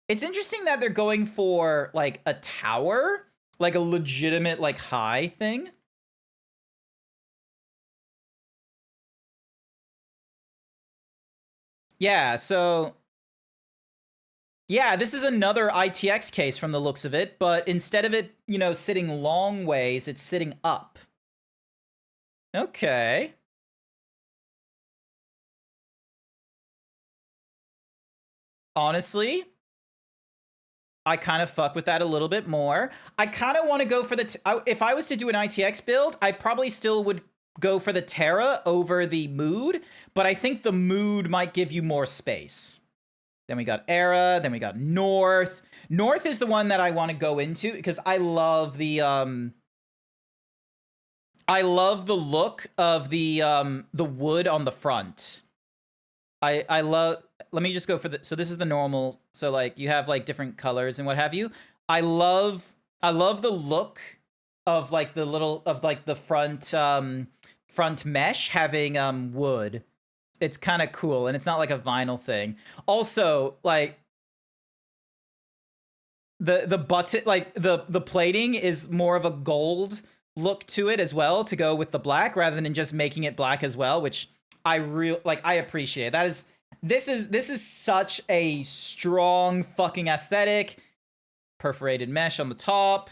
It's interesting that they're going for, like, a tower. Like, a legitimate, like, high thing. Yeah, so... Yeah, this is another ITX case from the looks of it, but instead of it, you know, sitting long ways, it's sitting up. Okay. Honestly, I kind of fuck with that a little bit more. I kind of want to go for the... if I was to do an ITX build, I probably still would go for the Terra over the Mood, but I think the Mood might give you more space. Then we got Era, then we got North. North is the one that I want to go into because I love the look of the wood on the front. I love... Let me just go for the... So this is the normal. So, like, you have, like, different colors and what have you. I love the look of, like, the little... Of, like, the front mesh having wood. It's kind of cool, and it's not, like, a vinyl thing. Also, like... The button... Like, the plating is more of a gold look to it as well to go with the black rather than just making it black as well, which I appreciate. That is... This is such a strong fucking aesthetic. Perforated mesh on the top.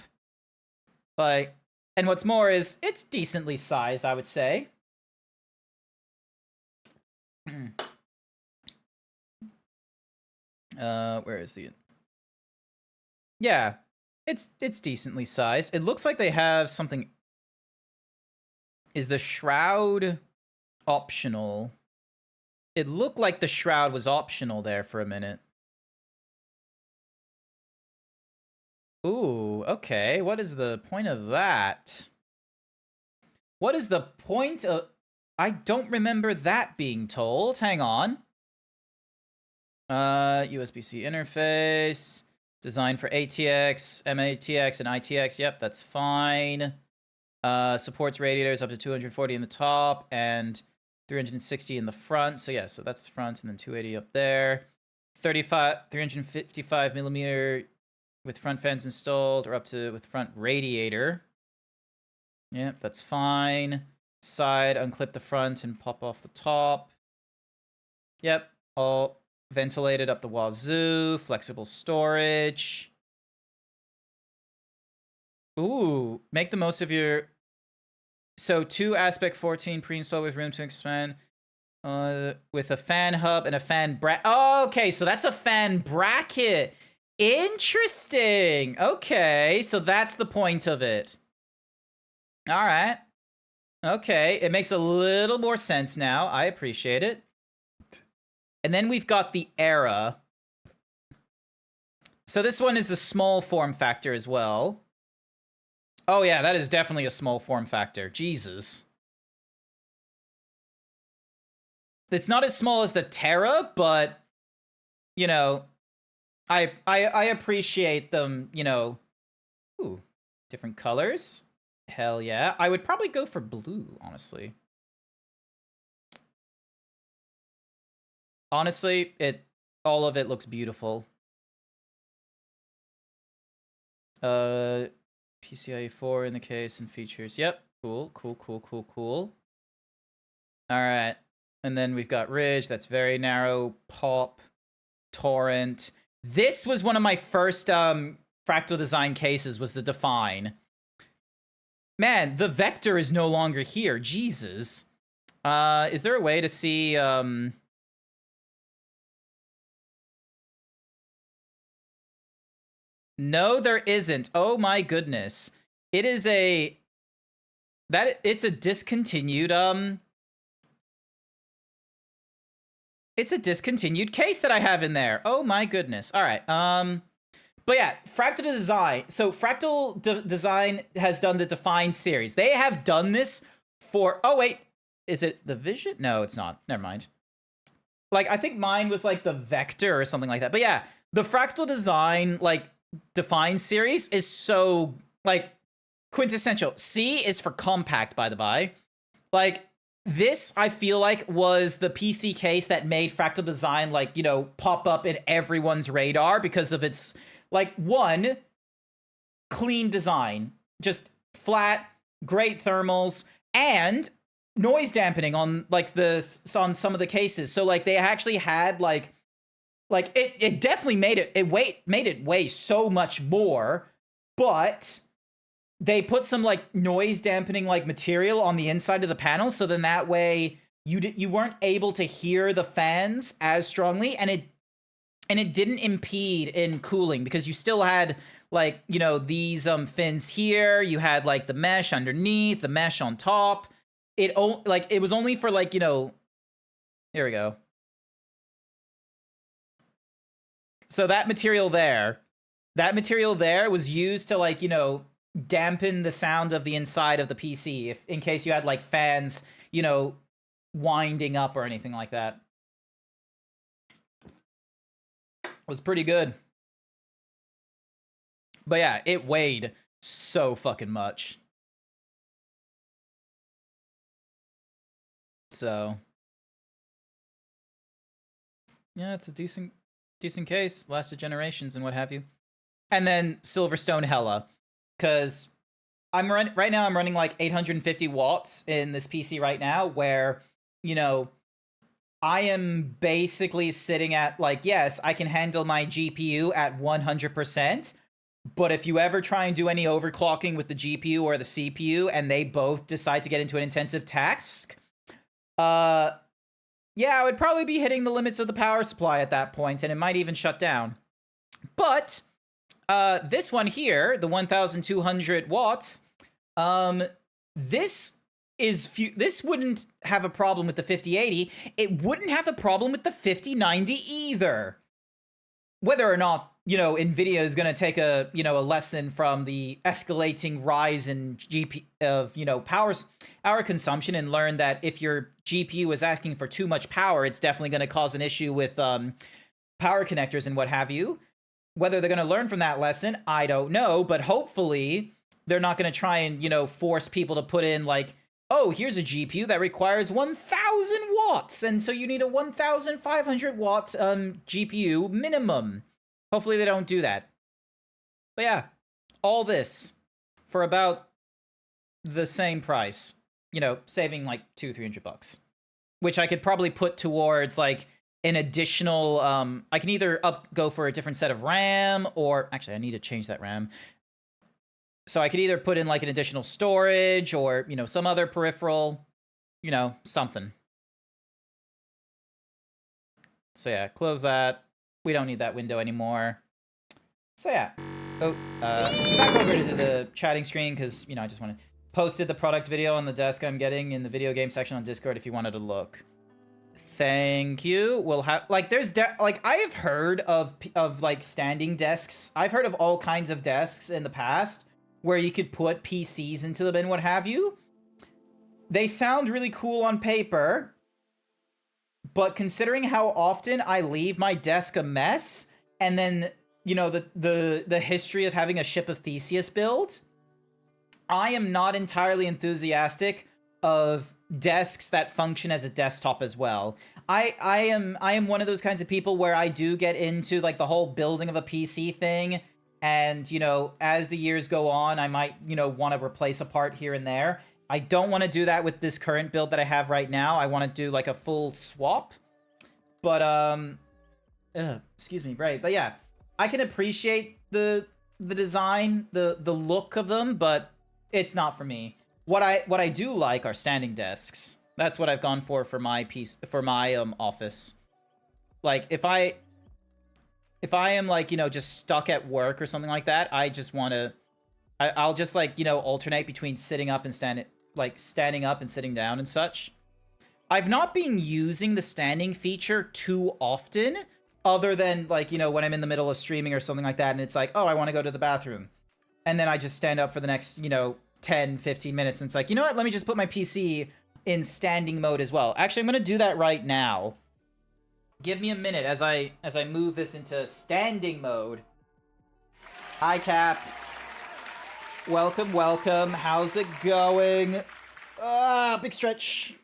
Like, and what's more is it's decently sized, I would say. Where is the... Yeah, it's decently sized. It looks like they have something... Is the shroud optional? It looked like the shroud was optional there for a minute. Ooh, okay. What is the point of that? What is the point of... I don't remember that being told. Hang on. USB-C interface. Designed for ATX, MATX, and ITX. Yep, that's fine. Supports radiators up to 240 in the top and 360 in the front. So yeah, so that's the front, and then 280 up there. 355 millimeter with front fans installed, or up to with front radiator. Yep, that's fine. Side, unclip the front and pop off the top. Yep, all ventilated up the wazoo. Flexible storage. Ooh, make the most of your... So 2 aspect 14 pre-installed with room to expand. With a fan hub and a fan bracket. Oh, okay, so that's a fan bracket. Interesting. Okay, so that's the point of it. All right. Okay, it makes a little more sense now. I appreciate it. And then we've got the Era. So this one is the small form factor as well. Oh yeah, that is definitely a small form factor. Jesus. It's not as small as the Terra, but, you know, I appreciate them, you know. Ooh, different colors. Hell yeah. I would probably go for blue, honestly. Honestly, all of it looks beautiful. PCIe 4 in the case and features. Yep. Cool. All right. And then we've got Ridge. That's very narrow. Pop. Torrent. This was one of my first fractal design cases, was the Define. Man, the vector is no longer here. Jesus. Is there a way to see... No, there isn't. Oh my goodness. It is a... It's a discontinued, It's a discontinued case that I have in there. Oh my goodness. All right. But yeah, Fractal Design. So Fractal Design has done the Define series. They have done this for... Oh wait, is it the Vision? No, it's not. Never mind. Like, I think mine was like the Vector or something like that. But yeah, the Fractal Design, like, Define series is so, like, quintessential. C is for compact, by the by. Like, this, I feel like, was the PC case that made Fractal Design, like, you know, pop up in everyone's radar because of its, like, one, clean design. Just flat, great thermals, and noise dampening on, like, on some of the cases. So, like, they actually had, like it definitely made it weigh so much more, but they put some, like, noise dampening, like, material on the inside of the panel, so then that way you weren't able to hear the fans as strongly, and it didn't impede in cooling, because you still had, like, you know, these fins here, you had, like, the mesh underneath, the mesh on top. It was only for, like, you know, here we go. So that material there was used to, like, you know, dampen the sound of the inside of the PC, in case you had, like, fans, you know, winding up or anything like that. It was pretty good. But yeah, it weighed so fucking much. So yeah, it's a decent case, lasted generations and what have you. And then Silverstone Hella, because right now I'm running like 850 watts in this PC right now, where, you know, I am basically sitting at, like, yes, I can handle my GPU at 100%, but if you ever try and do any overclocking with the GPU or the CPU and they both decide to get into an intensive task, yeah, I would probably be hitting the limits of the power supply at that point, and it might even shut down. But this one here, the 1200 watts, this wouldn't have a problem with the 5080. It wouldn't have a problem with the 5090 either. Whether or not, you know, NVIDIA is going to take a lesson from the escalating rise in power consumption, and learn that if your GPU is asking for too much power, it's definitely going to cause an issue with power connectors and what have you. Whether they're going to learn from that lesson, I don't know, but hopefully they're not going to try and, you know, force people to put in, like, oh, here's a GPU that requires 1000 watts, and so you need a 1500 watt GPU minimum. Hopefully they don't do that. But yeah, all this for about the same price. You know, saving like $200-300, which I could probably put towards, like, an additional, I can either go for a different set of RAM, or actually I need to change that RAM. So I could either put in, like, an additional storage, or, you know, some other peripheral, you know, something. So yeah, close that. We don't need that window anymore. So yeah. Oh, back over to the chatting screen, because, you know, I just want to... Posted the product video on the desk I'm getting in the video game section on Discord if you wanted to look. Thank you. We'll have, like, I have heard of like standing desks. I've heard of all kinds of desks in the past where you could put PCs into them and what have you. They sound really cool on paper, but considering how often I leave my desk a mess, and then, you know, the history of having a Ship of Theseus build, I am not entirely enthusiastic of desks that function as a desktop as well. I am one of those kinds of people where I do get into, like, the whole building of a PC thing, And, you know, as the years go on, I might, you know, want to replace a part here and there. I don't want to do that with this current build that I have right now. I want to do like a full swap. But, excuse me, right. But yeah, I can appreciate the design, the look of them, but it's not for me. What I do like are standing desks. That's what I've gone for my piece, for my office. Like, if I am, like, you know, just stuck at work or something like that, I just want to... I'll just, like, you know, alternate between sitting up and standing up and sitting down and such. I've not been using the standing feature too often, other than, like, you know, when I'm in the middle of streaming or something like that, and it's like, oh, I want to go to the bathroom. And then I just stand up for the next, you know, 10, 15 minutes, and it's like, you know what, let me just put my PC in standing mode as well. Actually, I'm going to do that right now. Give me a minute as I move this into standing mode. Hi, Cap. Welcome, welcome. How's it going? Big stretch.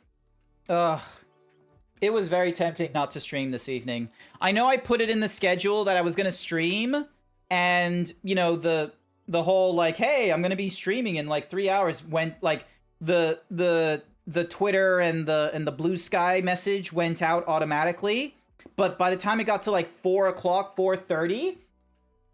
It was very tempting not to stream this evening. I know I put it in the schedule that I was gonna stream, and, you know, the whole, like, hey, I'm gonna be streaming in, like, 3 hours went, like, the Twitter and the Blue Sky message went out automatically. But by the time it got to, like, 4 o'clock, 4:30,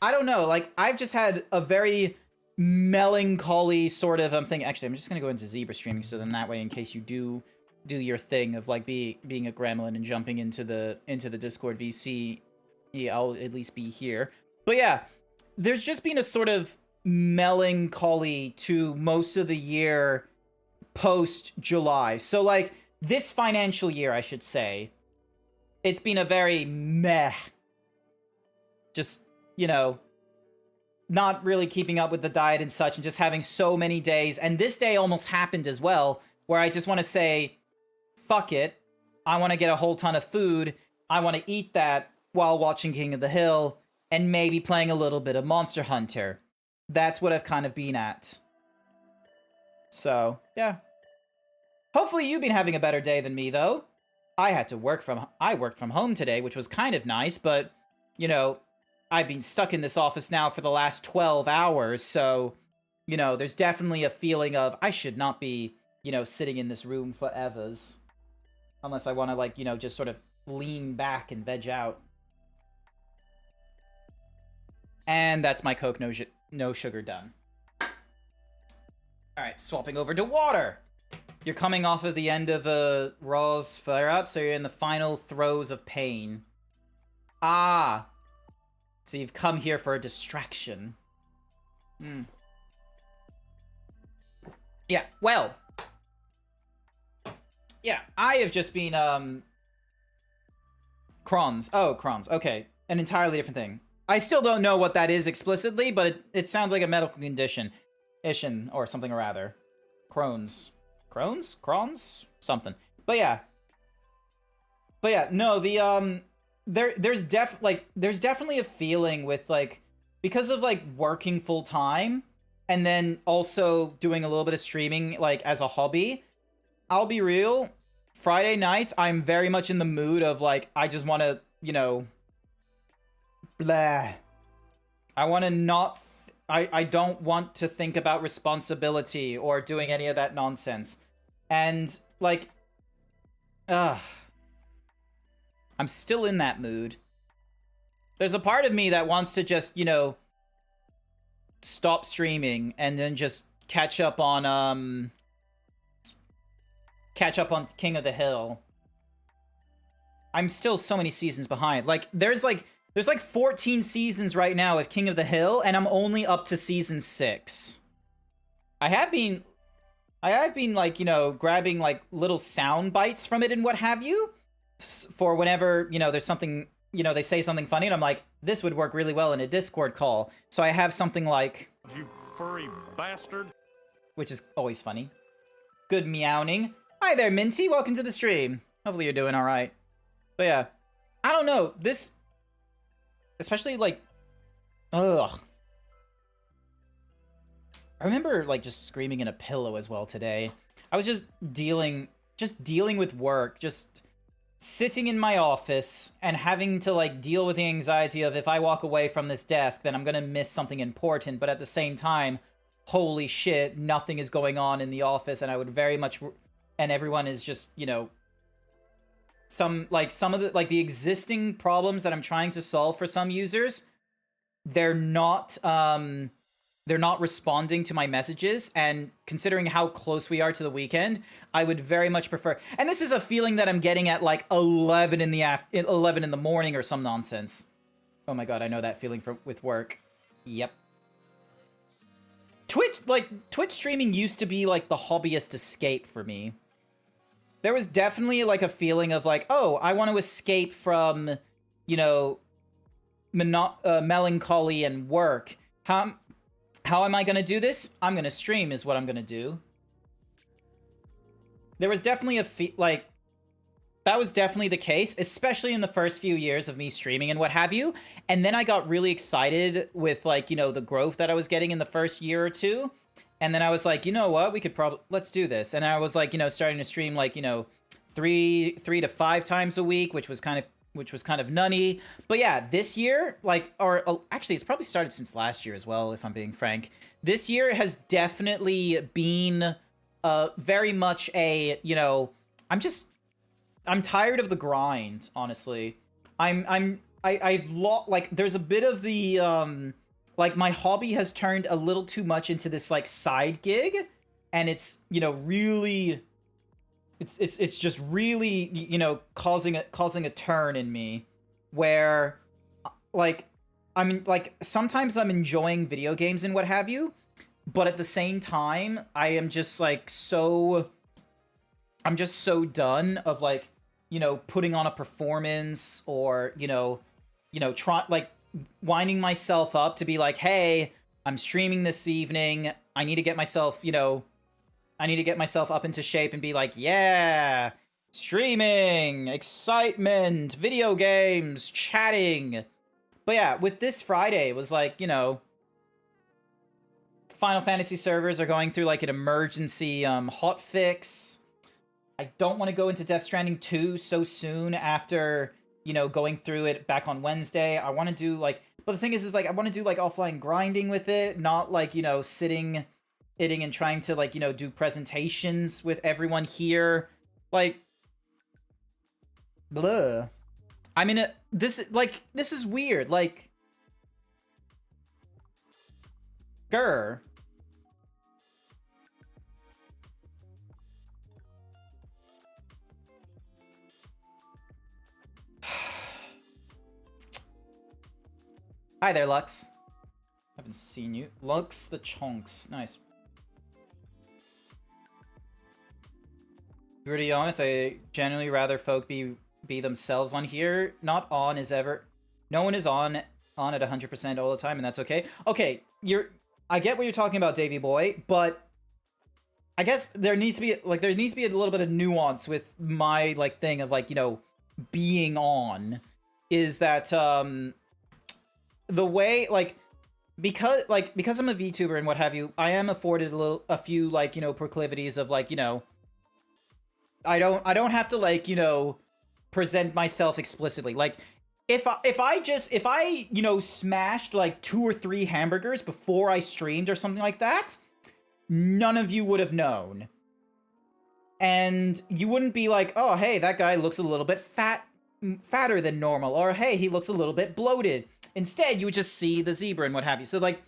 I don't know, like, I've just had a very melancholy sort of thing. Actually, I'm just gonna go into Zebra streaming, so then that way, in case you do your thing of, like, being a gremlin and jumping into the Discord VC, yeah, I'll at least be here. But yeah, there's just been a sort of melancholy to most of the year post-July. So, like, this financial year, I should say, it's been a very meh. Just, you know, not really keeping up with the diet and such, and just having so many days. And this day almost happened as well, where I just want to say, fuck it. I want to get a whole ton of food. I want to eat that while watching King of the Hill and maybe playing a little bit of Monster Hunter. That's what I've kind of been at. So, yeah. Hopefully you've been having a better day than me, though. I worked from home today, which was kind of nice, but, you know, I've been stuck in this office now for the last 12 hours, so, you know, there's definitely a feeling of I should not be, you know, sitting in this room forevers. Unless I want to, like, you know, just sort of lean back and veg out. And that's my Coke no sugar done. Alright, swapping over to water. You're coming off of the end of a Raw's flare-up, so you're in the final throes of pain. Ah. So you've come here for a distraction. Yeah, well. Yeah, I have just been, Crohn's. Oh, Crohn's. Okay, an entirely different thing. I still don't know what that is explicitly, but it sounds like a medical condition. Ishin, or something or rather. Crohn's. Crohn's? Something. But yeah, no, the, there's definitely a feeling with, like, because of, like, working full time, and then also doing a little bit of streaming, like, as a hobby, I'll be real, Friday nights, I'm very much in the mood of, like, I just want to, you know, blah. I want to not, I don't want to think about responsibility or doing any of that nonsense. And, like, I'm still in that mood. There's a part of me that wants to just, you know, stop streaming and then just catch up on King of the Hill. I'm still so many seasons behind. Like, there's like 14 seasons right now of King of the Hill, and I'm only up to season 6. I have been, like, you know, grabbing, like, little sound bites from it and what have you, for whenever, you know, there's something, you know, they say something funny, and I'm like, this would work really well in a Discord call. So I have something like, You furry bastard. which is always funny. Good meowing. Hi there, Minty. Welcome to the stream. Hopefully you're doing all right. But yeah, I don't know. This, especially, like, ugh. I remember, like, just screaming in a pillow as well today. I was just dealing with work, just sitting in my office and having to like deal with the anxiety of if I walk away from this desk, then I'm gonna miss something important. But at the same time, holy shit, nothing is going on in the office, and I would very much, and everyone is just, you know, some of the like the existing problems that I'm trying to solve for some users, they're not responding to my messages, and considering how close we are to the weekend, I would very much prefer. And this is a feeling that I'm getting at like 11 in the morning or some nonsense. Oh my god, I know that feeling with work. Yep. Twitch streaming used to be like the hobbyist escape for me. There was definitely like a feeling of like, oh, I want to escape from, you know, melancholy and work. How am I going to do this? I'm going to stream is what I'm going to do. There was definitely that was definitely the case, especially in the first few years of me streaming and what have you. And then I got really excited with like, you know, the growth that I was getting in the first year or two. And then I was like, you know what? We could probably, let's do this. And I was like, you know, starting to stream like, you know, three to 5 times a week, which was kind of nutty. But yeah, this year, like, or actually it's probably started since last year as well, if I'm being frank. This year has definitely been very much a, you know, I'm tired of the grind, honestly. I've lost, like, there's a bit of the like my hobby has turned a little too much into this like side gig, and it's, you know, really it's just really, you know, causing a turn in me where like sometimes I'm enjoying video games and what have you, but at the same time I am just like I'm just so done of like, you know, putting on a performance or, you know, like winding myself up to be like, hey, I'm streaming this evening. I need to get myself, you know, up into shape and be like, yeah, streaming, excitement, video games, chatting. But yeah, with this Friday, it was like, you know, Final Fantasy servers are going through like an emergency hot fix. I don't want to go into Death Stranding 2 so soon after, you know, going through it back on Wednesday. I want to do like, but the thing is like, I want to do like offline grinding with it, not like, you know, sitting and trying to like, you know, do presentations with everyone here. Like, blah. I mean, this is weird. Like, grr. Hi there, Lux. Haven't seen you. Lux the Chonks. Nice. To be really honest, I generally rather folk be themselves on here. Not on is ever. No one is on at 100% all the time, and that's okay. Okay, I get what you're talking about, Davey boy, but I guess there needs to be a little bit of nuance with my like thing of like, you know, being on. Is that the way like because I'm a VTuber and what have you, I am afforded a few like, you know, proclivities of like, you know, I don't have to like, you know, present myself explicitly. Like if I you know, smashed like 2 or 3 hamburgers before I streamed or something like that, none of you would have known. And you wouldn't be like, "Oh, hey, that guy looks a little bit fatter than normal," or "Hey, he looks a little bit bloated." Instead, you would just see the zebra and what have you. So like,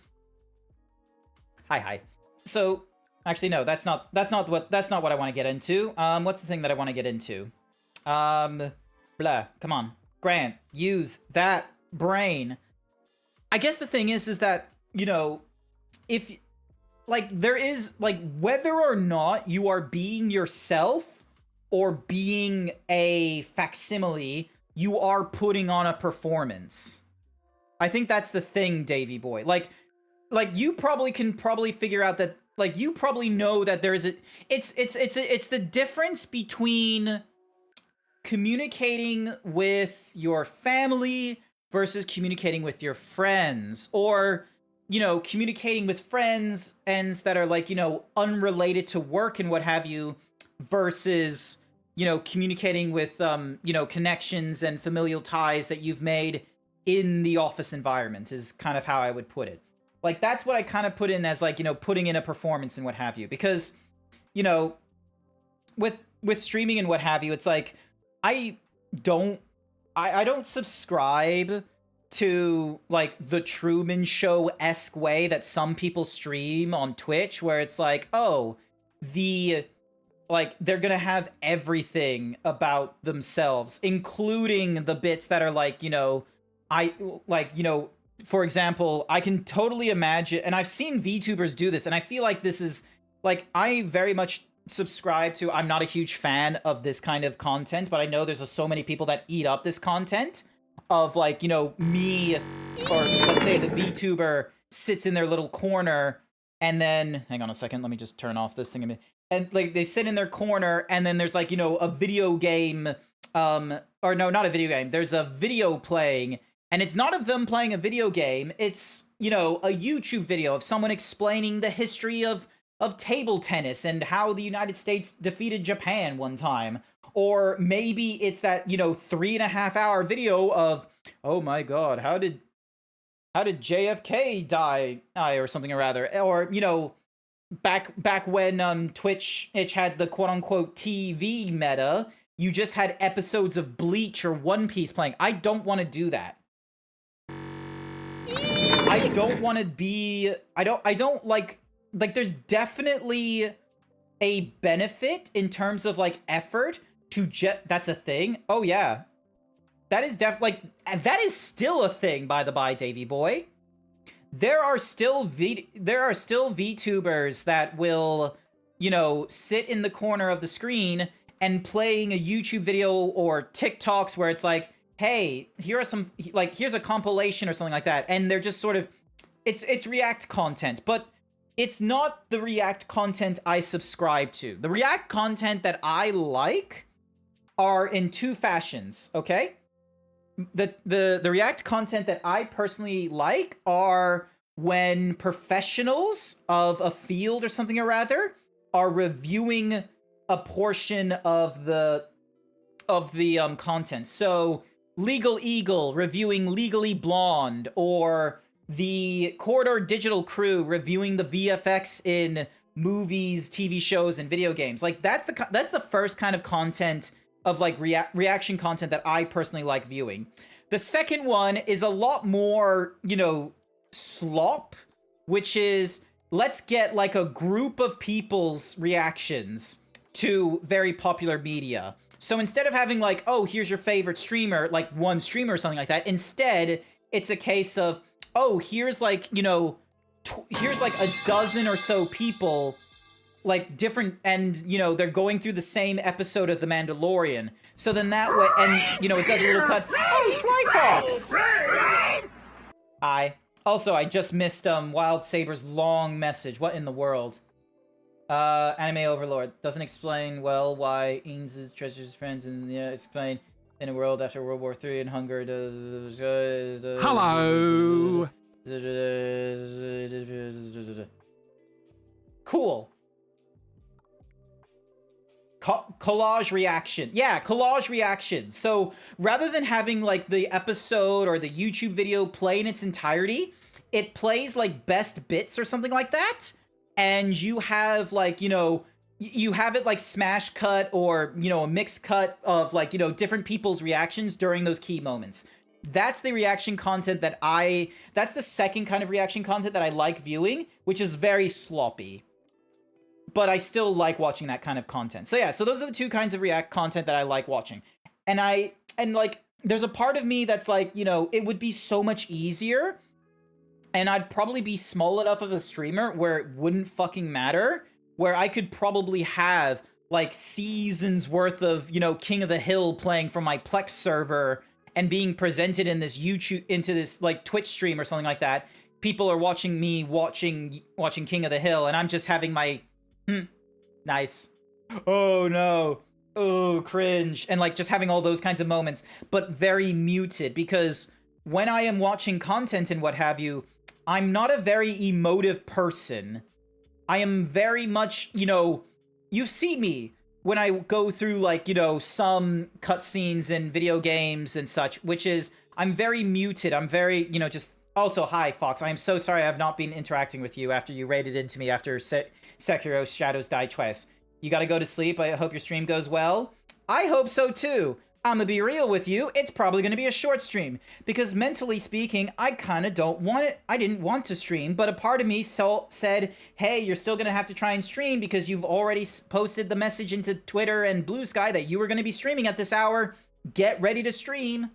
hi. So actually, no, that's not what I want to get into. What's the thing that I want to get into? Blah. Come on, Grant, use that brain. I guess the thing is that, you know, if like there is like whether or not you are being yourself or being a facsimile, you are putting on a performance. I think that's the thing, Davey boy. Like you can figure out that, like, you probably know that there's it's the difference between communicating with your family versus communicating with your friends, or, you know, communicating with friends that are like, you know, unrelated to work and what have you, versus, communicating with, connections and familial ties that you've made in the office environment is kind of how I would put it. Like, that's what I kind of put in as, like, putting in a performance and what have you. Because, with streaming and what have you, it's like, I don't subscribe to, like, the Truman Show-esque way that some people stream on Twitch, where it's like, oh, they're gonna have everything about themselves, including the bits that are like, for example, I can totally imagine, and I've seen VTubers do this, and I feel like this is, like, I very much subscribe to, I'm not a huge fan of this kind of content, but I know there's so many people that eat up this content of, like, me, or let's say the VTuber sits in their little corner, and then, hang on a second, let me just turn off this thing, and, like, they sit in their corner, and then there's, like, a video game, or no, not a video game, there's a video playing, and it's not of them playing a video game, it's, a YouTube video of someone explaining the history of table tennis and how the United States defeated Japan one time. Or maybe it's that, 3.5 hour video of, oh my god, how did JFK die, or something, or rather. Or, back when Twitch had the quote-unquote TV meta, you just had episodes of Bleach or One Piece playing. I don't want to do that. I don't want to be... I don't like, there's definitely a benefit in terms of, like, effort to that's a thing. Oh, yeah. That is that is still a thing, by the by, Davey boy. There are still VTubers that will, sit in the corner of the screen and playing a YouTube video or TikToks where it's like, hey, here are some, like, here's a compilation or something like that. And they're just sort of, it's React content, but it's not the React content I subscribe to. The React content that I like are in two fashions, okay? The React content that I personally like are when professionals of a field or something, or rather, are reviewing a portion of the content. So Legal Eagle reviewing Legally Blonde, or the Corridor Digital crew reviewing the VFX in movies, TV shows, and video games. Like, that's the first kind of content of, like, reaction content that I personally like viewing. The second one is a lot more, slop, which is, let's get, like, a group of people's reactions to very popular media. So instead of having, like, oh, here's your favorite streamer, like one streamer or something like that, instead, it's a case of, oh, here's, like, here's, like, a dozen or so people, like, different, and, they're going through the same episode of The Mandalorian. So then that way, and, it does a little cut. Oh, Sly Fox! Hi. Also, I just missed, Wild Saber's long message. What in the world? Anime Overlord doesn't explain well why Ines treasures friends and explain in a world after World War III and hunger. Hello! Cool. Collage reaction. Yeah, collage reaction. So rather than having, like, the episode or the YouTube video play in its entirety, it plays, like, best bits or something like that. And you have, like, you have it, like, smash cut or, a mixed cut of, like, different people's reactions during those key moments. That's the reaction content that's the second kind of reaction content that I like viewing, which is very sloppy. But I still like watching that kind of content. So yeah, so those are the two kinds of React content that I like watching. And like, there's a part of me that's like, it would be so much easier, and I'd probably be small enough of a streamer where it wouldn't fucking matter, where I could probably have, like, seasons worth of, King of the Hill playing from my Plex server and being presented in this into this, like, Twitch stream or something like that. People are watching me watching King of the Hill, and I'm just having my... nice. Oh no. Oh, cringe. And, like, just having all those kinds of moments, but very muted, because when I am watching content and what have you, I'm not a very emotive person. I am very much, you've seen me. when I go through, like, you know, some cutscenes in video games and such, which is, I'm very muted. I'm very, you know, just... Also, hi, Fox. I am so sorry I have not been interacting with you after you raided into me after Sekiro Shadows Die Twice. You gotta go to sleep. I hope your stream goes well. I hope so, too. I'm gonna be real with you. It's probably gonna be a short stream. Because mentally speaking, I kinda don't want it. I didn't want to stream, but a part of me said, hey, you're still gonna have to try and stream because you've already posted the message into Twitter and Blue Sky that you were gonna be streaming at this hour. Get ready to stream.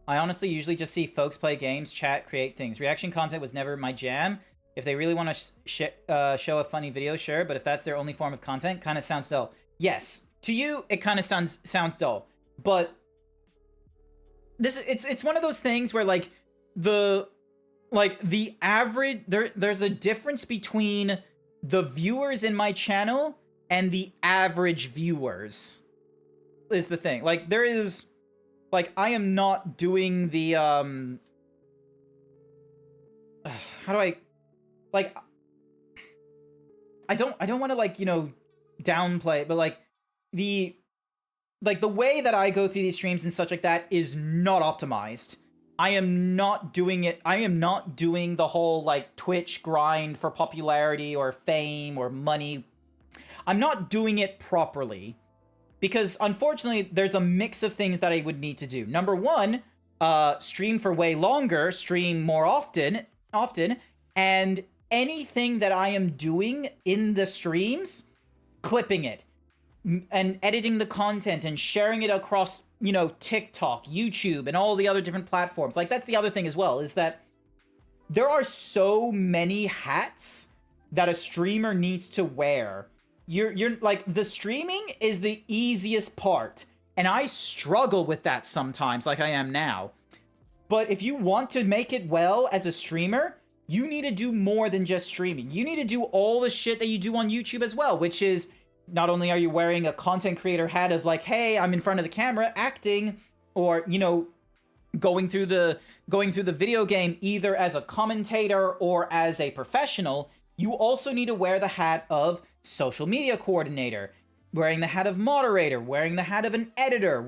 I honestly usually just see folks play games, chat, create things. Reaction content was never my jam. If they really want to show a funny video, sure, but if that's their only form of content, kind of sounds dull. Yes, to you, it kind of sounds dull. But it's one of those things where, like, the average... There's a difference between the viewers in my channel and the average viewers, is the thing. Like, there is... Like, I am not doing the, how do I... Like, I don't want to, like, you know, downplay it, but, like, the way that I go through these streams and such like that is not optimized. I am not doing it. I am not doing the whole, like, Twitch grind for popularity or fame or money. I'm not doing it properly. Because, unfortunately, there's a mix of things that I would need to do. Number one, stream for way longer, stream more often, and anything that I am doing in the streams, clipping it, and editing the content, and sharing it across, you know, TikTok, YouTube, and all the other different platforms. Like, that's the other thing as well, is that there are so many hats that a streamer needs to wear. You're like, the streaming is the easiest part, and I struggle with that sometimes, like I am now. But if you want to make it well as a streamer, you need to do more than just streaming. You need to do all the shit that you do on YouTube as well, which is, not only are you wearing a content creator hat of, like, hey, I'm in front of the camera acting, or, you know, going through the video game either as a commentator or as a professional, you also need to wear the hat of social media coordinator, wearing the hat of moderator, wearing the hat of an editor,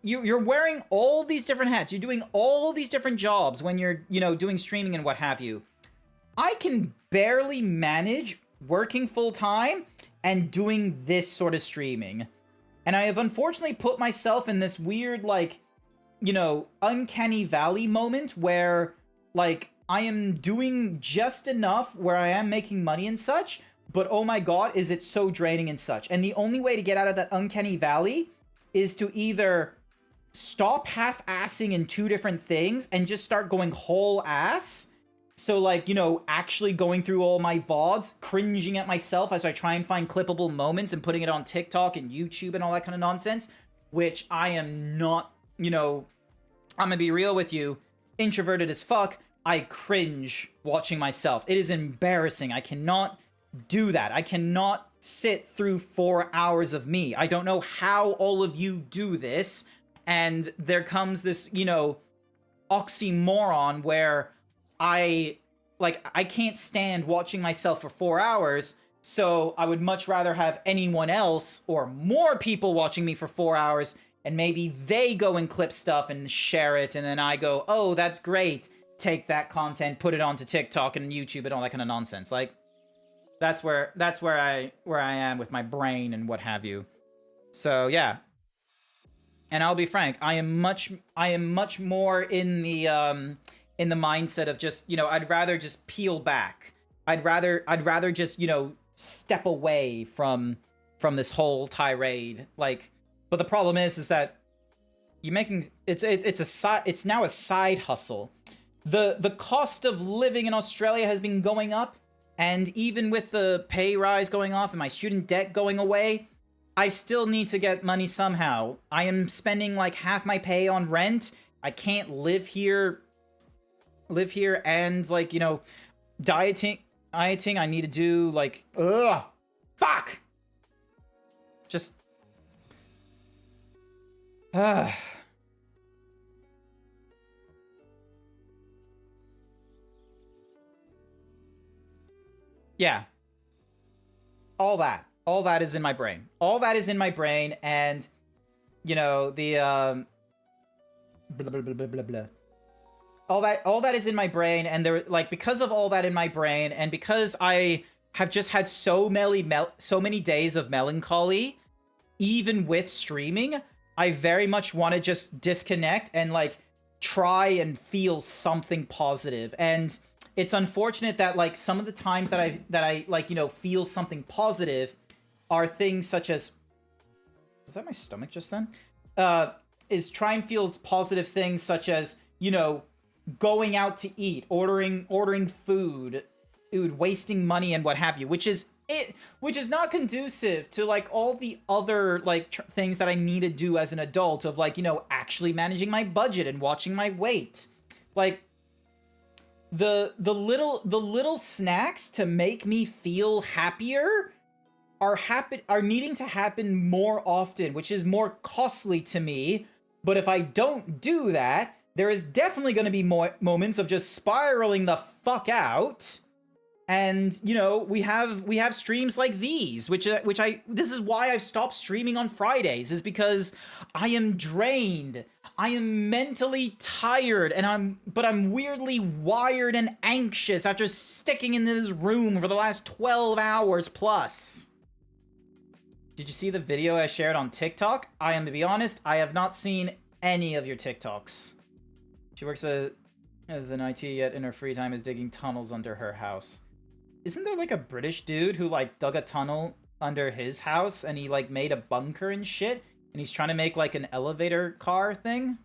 you're wearing all these different hats. You're doing all these different jobs when you're, you know, doing streaming and what have you. I can barely manage working full time and doing this sort of streaming. And I have unfortunately put myself in this weird, like, you know, uncanny valley moment where, like, I am doing just enough where I am making money and such, but oh my god, is it so draining and such. And the only way to get out of that uncanny valley is to either stop half-assing in two different things and just start going whole ass. So, like, you know, actually going through all my VODs, cringing at myself as I try and find clippable moments and putting it on TikTok and YouTube and all that kind of nonsense, which I am not, you know, I'm gonna be real with you, introverted as fuck. I cringe watching myself. It is embarrassing. I cannot do that. I cannot sit through 4 hours of me. I don't know how all of you do this. And there comes this, you know, oxymoron where I can't stand watching myself for 4 hours. So I would much rather have anyone else or more people watching me for 4 hours, and maybe they go and clip stuff and share it. And then I go, oh, that's great. Take that content, put it onto TikTok and YouTube and all that kind of nonsense. Like, that's where I am with my brain and what have you. So yeah. And I'll be frank, I am much more in the mindset of just, you know, I'd rather just peel back. I'd rather just, you know, step away from this whole tirade. Like, but the problem is that you're making it's now a side hustle. The cost of living in Australia has been going up, and even with the pay rise going off and my student debt going away, I still need to get money somehow. I am spending like half my pay on rent. I can't live here and, like, you know, dieting I need to do, like, fuck. Just yeah. All that. All that is in my brain. All that is in my brain, and you know the blah blah blah blah blah blah. All that is in my brain, and there like because of all that in my brain, and because I have just had so many days of melancholy, even with streaming, I very much want to just disconnect and like try and feel something positive. And it's unfortunate that like some of the times that I like, you know, feel something positive are things such as, was that my stomach just then? Is try and feel positive things such as, you know, going out to eat, ordering food, wasting money and what have you, which is not conducive to like all the other like things that I need to do as an adult of like, you know, actually managing my budget and watching my weight. Like the little snacks to make me feel happier are needing to happen more often, which is more costly to me. But if I don't do that, there is definitely going to be more moments of just spiraling the fuck out. And, you know, we have streams like these, this is why I've stopped streaming on Fridays, is because I am drained. I am mentally tired, and I'm weirdly wired and anxious after sticking in this room for the last 12 hours plus. Did you see the video I shared on TikTok? I am to be honest, I have not seen any of your TikToks. She works as an IT, yet in her free time is digging tunnels under her house. Isn't there like a British dude who like dug a tunnel under his house and he like made a bunker and shit? And he's trying to make like an elevator car thing?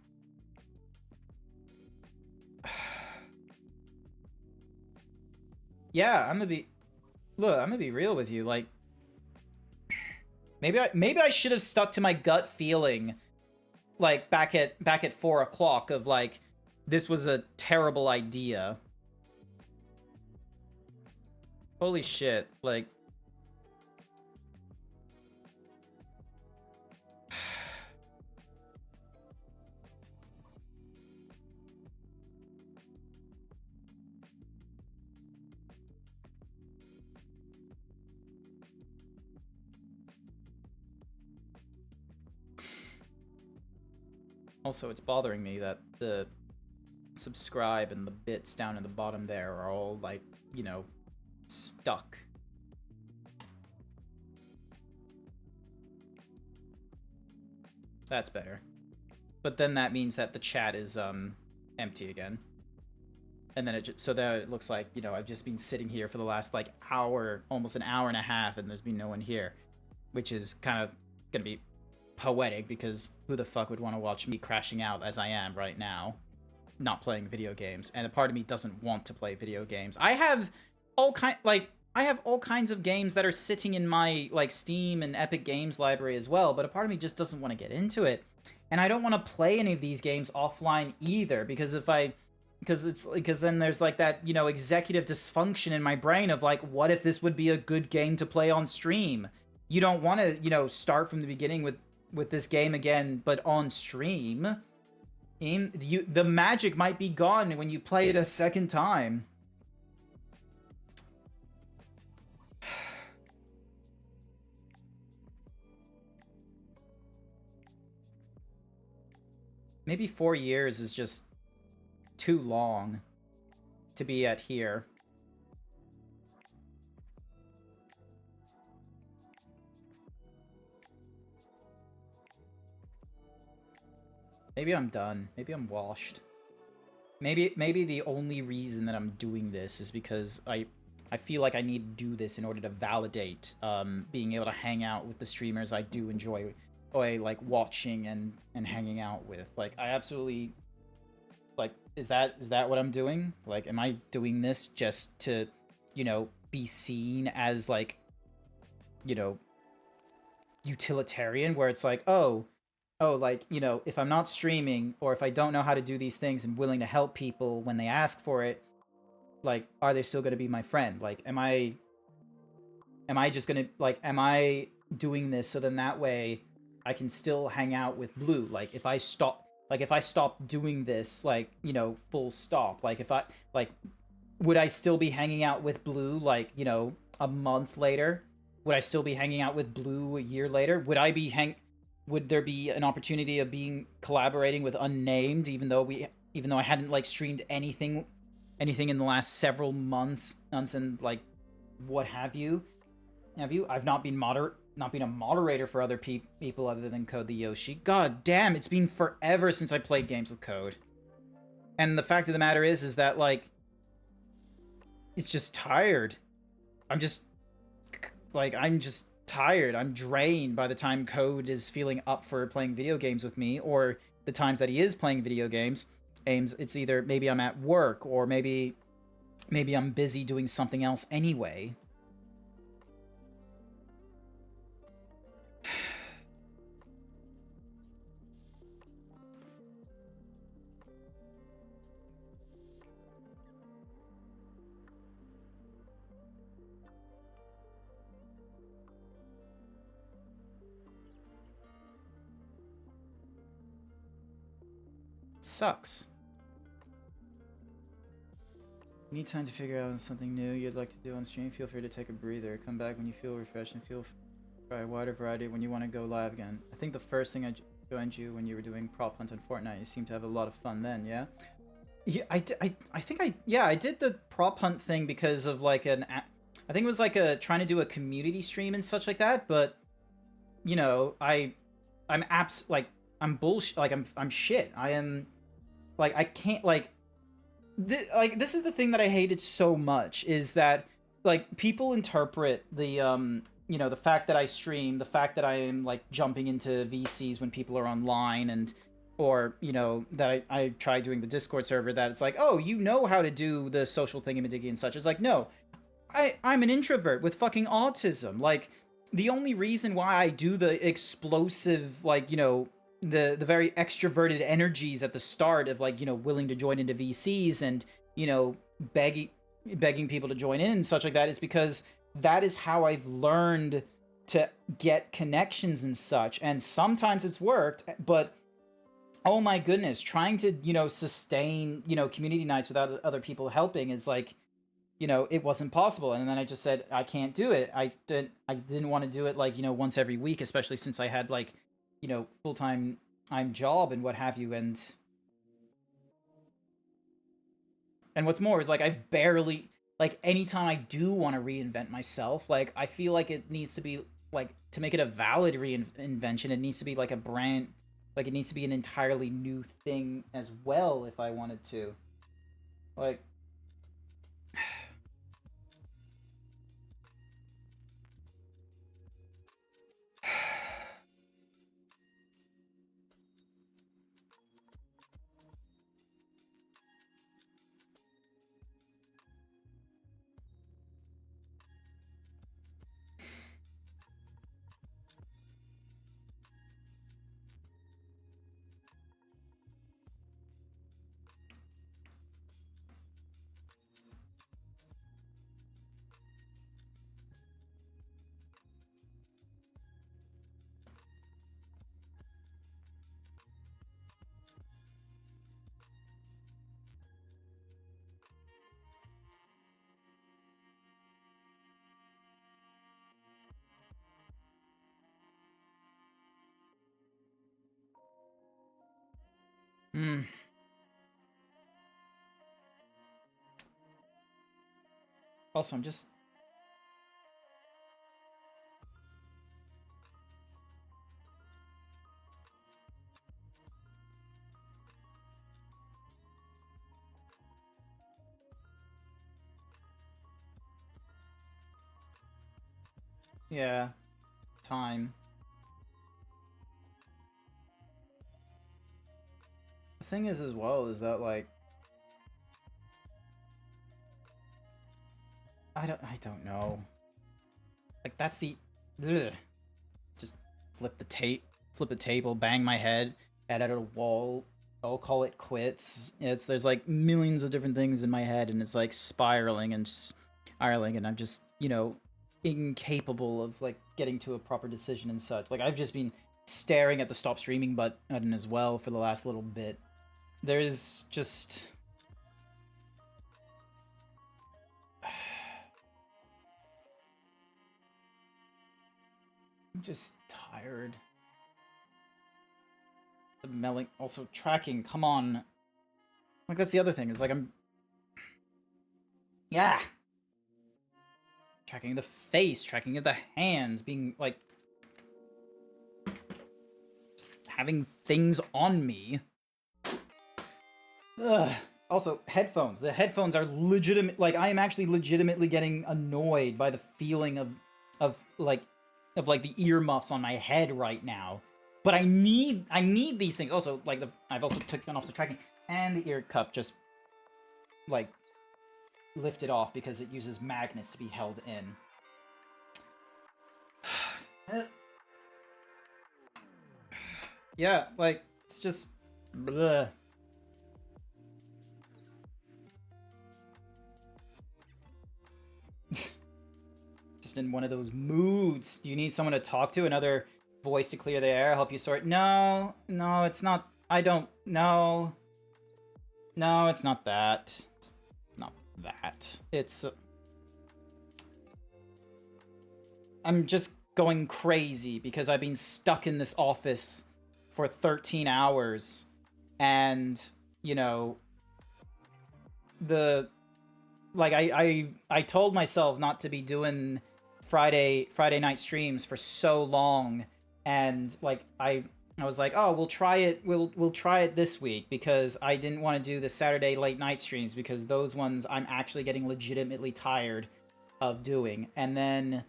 Yeah, I'm gonna be real with you. Like, maybe I should have stuck to my gut feeling, like back at 4 o'clock of like, this was a terrible idea. Holy shit, like... Also, it's bothering me that the subscribe and the bits down in the bottom there are all, like, you know, stuck. That's better. But then that means that the chat is, empty again. And then so that it looks like, you know, I've just been sitting here for the last, like, hour, almost an hour and a half, and there's been no one here. Which is kind of gonna be poetic, because who the fuck would want to watch me crashing out as I am right now, not playing video games? And a part of me doesn't want to play video games. I have all kinds of games that are sitting in my like Steam and Epic Games library as well, but a part of me just doesn't want to get into it. And I don't want to play any of these games offline either, because because then there's like that, you know, executive dysfunction in my brain of like, what if this would be a good game to play on stream? You don't want to, you know, start from the beginning with this game again, but on stream. The magic might be gone when you play it a second time. Maybe 4 years is just too long to be at here. Maybe I'm done. Maybe I'm washed. Maybe the only reason that I'm doing this is because I feel like I need to do this in order to validate being able to hang out with the streamers I do enjoy like watching and hanging out with. Like, I absolutely, like, is that what I'm doing? Like, am I doing this just to, you know, be seen as like, you know, utilitarian, where it's like, oh, like, you know, if I'm not streaming, or if I don't know how to do these things and willing to help people when they ask for it, like, are they still going to be my friend? Like, am I just going to, like, am I doing this so then that way I can still hang out with Blue? Like, if I stop doing this, like, you know, full stop, like, would I still be hanging out with Blue, like, you know, a month later? would I still be hanging out with Blue a year later? Would there be an opportunity of collaborating with Unnamed, even though I hadn't like streamed anything in the last several months and like what have you? I've not been a moderator for other people other than Code the Yoshi. God damn, it's been forever since I played games with Code. And the fact of the matter is that like it's just tired. I'm just tired. I'm drained by the time Code is feeling up for playing video games with me, or the times that he is playing video games. It's either maybe I'm at work, or maybe I'm busy doing something else anyway. Sucks. You need time to figure out something new you'd like to do on stream. Feel free to take a breather. Come back when you feel refreshed and try a wider variety when you want to go live again. I think the first thing I joined you when you were doing prop hunt on Fortnite. You seemed to have a lot of fun then, yeah? Yeah, I did the prop hunt thing because of like I think it was like trying to do a community stream and such like that, but you know, I'm bullshit. Like I'm shit. I am like I can't this is the thing that I hated so much, is that like people interpret the the fact that I stream, the fact that I am like jumping into VCs when people are online, and or that I try doing the Discord server, that it's like, oh, you know how to do the social thingamadiggy and such. It's like, no, I'm an introvert with fucking autism. Like, the only reason why I do the explosive, like, the very extroverted energies at the start of like, willing to join into VCs and, begging people to join in and such like that, is because that is how I've learned to get connections and such. And sometimes it's worked, but oh my goodness, trying to, sustain, community nights without other people helping is like, it wasn't possible. And then I just said, I can't do it. I didn't want to do it like, once every week, especially since I had like, full-time job and what have you. And what's more is like, I've barely, like, anytime I do want to reinvent myself, like, I feel like it needs to be like, to make it a valid reinvention, it needs to be like a brand, like it needs to be an entirely new thing as well if I wanted to. Like, Also, I'm just... Yeah. Time. The thing is, as well, is that, like... I don't know. Like, that's the... Ugh. Just flip the table, bang my head at a wall. I'll call it quits. There's like millions of different things in my head, and it's like spiraling, and I'm just, incapable of like getting to a proper decision and such. Like, I've just been staring at the stop streaming button as well for the last little bit. There's just... just tired. The melting, also tracking, come on. Like, that's the other thing, is like yeah! Tracking the face, tracking of the hands, being, like... just having things on me. Ugh. Also, headphones. The headphones are legitimate. Like, I am actually legitimately getting annoyed by the feeling of the earmuffs on my head right now. But I need these things. Also, like, I've also taken off the tracking, and the ear cup just, like, lifted off because it uses magnets to be held in. Yeah, like, it's just... bleh. Just in one of those moods. Do you need someone to talk to? Another voice to clear the air? Help you sort? No, it's not. I don't. No, it's not that. It's not that. It's... I'm just going crazy because I've been stuck in this office for 13 hours. And, you know... Like, I told myself not to be doing Friday night streams for so long, and like I was like, oh, we'll try it this week, because I didn't want to do the Saturday late night streams because those ones I'm actually getting legitimately tired of doing. And then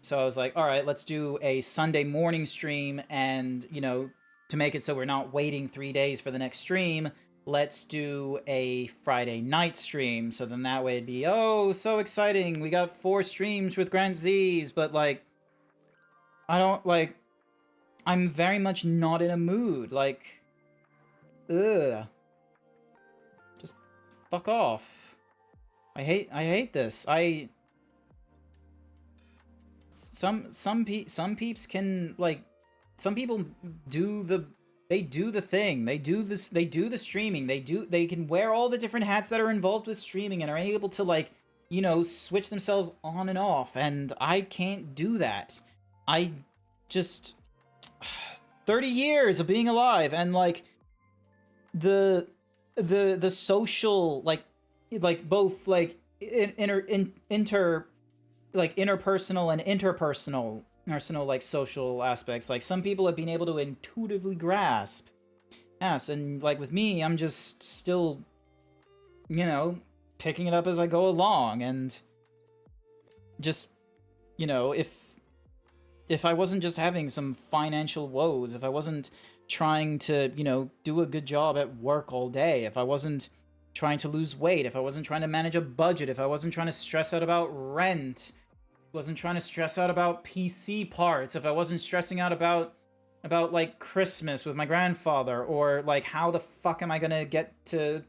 so I was like, all right, let's do a Sunday morning stream, and you know, to make it so we're not waiting 3 days for the next stream, let's do a Friday night stream. So then that way it'd be, oh, so exciting, we got 4 streams with GrantZeebs, but like, I don't, like, I'm very much not in a mood, like, ugh. Just fuck off. I hate this. Some peeps can, like, some people do the... They do the thing. They do this. They do the streaming. They can wear all the different hats that are involved with streaming and are able to, like, you know, switch themselves on and off. And I can't do that. I just 30 years of being alive, and like the social, like both like interpersonal and interpersonal like social aspects, like some people have been able to intuitively grasp. Yes, and like with me, I'm just still, you know, picking it up as I go along, and just, you know, if I wasn't just having some financial woes, if I wasn't trying to, you know, do a good job at work all day, if I wasn't trying to lose weight, if I wasn't trying to manage a budget, if I wasn't trying to stress out about rent, wasn't trying to stress out about PC parts, if I wasn't stressing out about like Christmas with my grandfather, or like how the fuck am I gonna get to,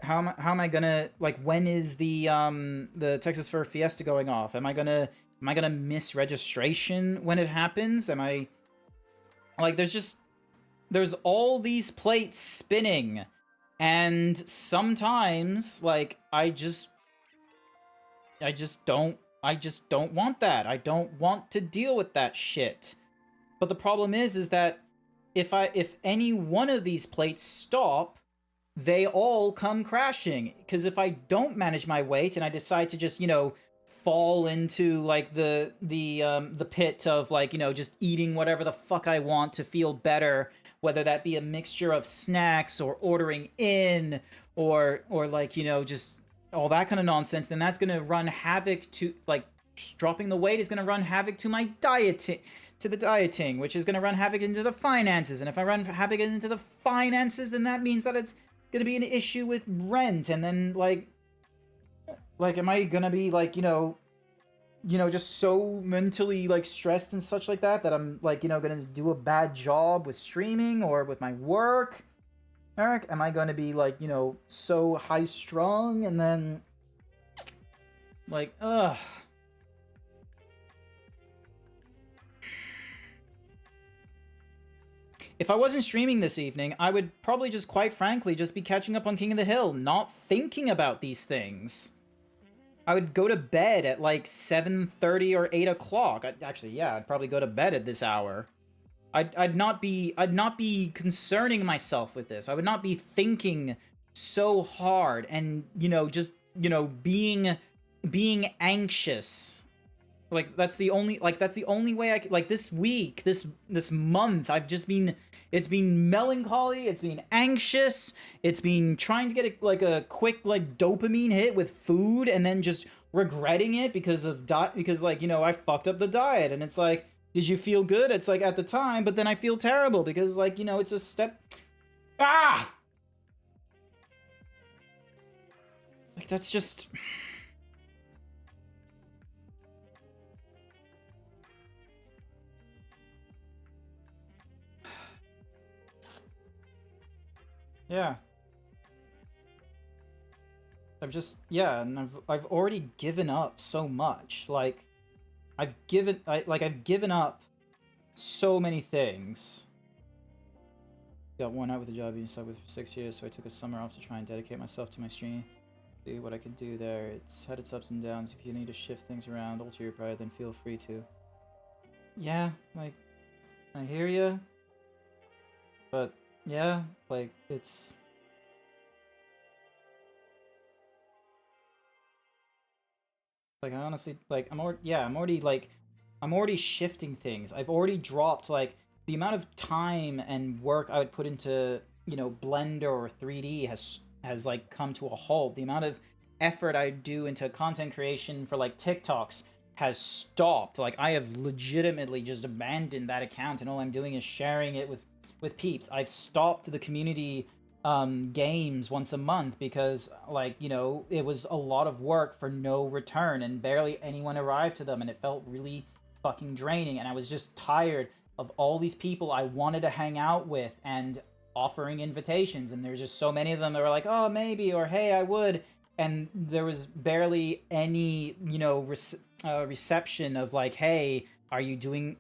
how am I gonna, like, when is the Texas Fur Fiesta going off? Am I gonna miss registration when it happens? Am I, like, there's all these plates spinning, and sometimes, like, I just don't want that. I don't want to deal with that shit. But the problem is that if any one of these plates stop, they all come crashing. Because if I don't manage my weight and I decide to just, you know, fall into like the pit of, like, you know, just eating whatever the fuck I want to feel better, whether that be a mixture of snacks or ordering in, or like, you know, just all that kind of nonsense, then that's gonna run havoc to, like, dropping the weight is gonna run havoc to my dieting, which is gonna run havoc into the finances, and if I run havoc into the finances, then that means that it's gonna be an issue with rent, and then like am I gonna be, like, you know, just so mentally, like, stressed and such like that I'm, like, you know, gonna do a bad job with streaming or with my work? Eric, am I gonna be, like, you know, so high strung, and then, like, ugh. If I wasn't streaming this evening, I would probably just, quite frankly, just be catching up on King of the Hill, not thinking about these things. I would go to bed at like 7:30 or 8 o'clock. Actually, yeah, I'd probably go to bed at this hour. I'd not be concerning myself with this. I would not be thinking so hard and, you know, just, you know, being anxious. Like that's the only way I could, like, this week, this month, it's been melancholy, it's been anxious, it's been trying to get a quick like dopamine hit with food, and then just regretting it because like, you know, I fucked up the diet, and it's like, did you feel good? It's like at the time, but then I feel terrible because, like, you know, it's a step. Ah! Like, that's just. Yeah. And I've already given up so much. Like, I've given up so many things. Got worn out with the job being stuck with for 6 years, so I took a summer off to try and dedicate myself to my stream. See what I could do there. It's had its ups and downs. If you need to shift things around, alter your prior, then feel free to. Yeah, like, I hear you. But, yeah, like, it's. Like, I honestly, like, I'm already shifting things. I've already dropped, like, the amount of time and work I would put into, you know, Blender or 3D has like come to a halt. The amount of effort I do into content creation for like TikToks has stopped. Like, I have legitimately just abandoned that account, and all I'm doing is sharing it with peeps. I've stopped the community games once a month because, like, you know, it was a lot of work for no return, and barely anyone arrived to them, and it felt really fucking draining, and I was just tired of all these people I wanted to hang out with and offering invitations, and there's just so many of them that were like, oh, maybe, or hey, I would, and there was barely any, you know, reception of like, hey, are you doing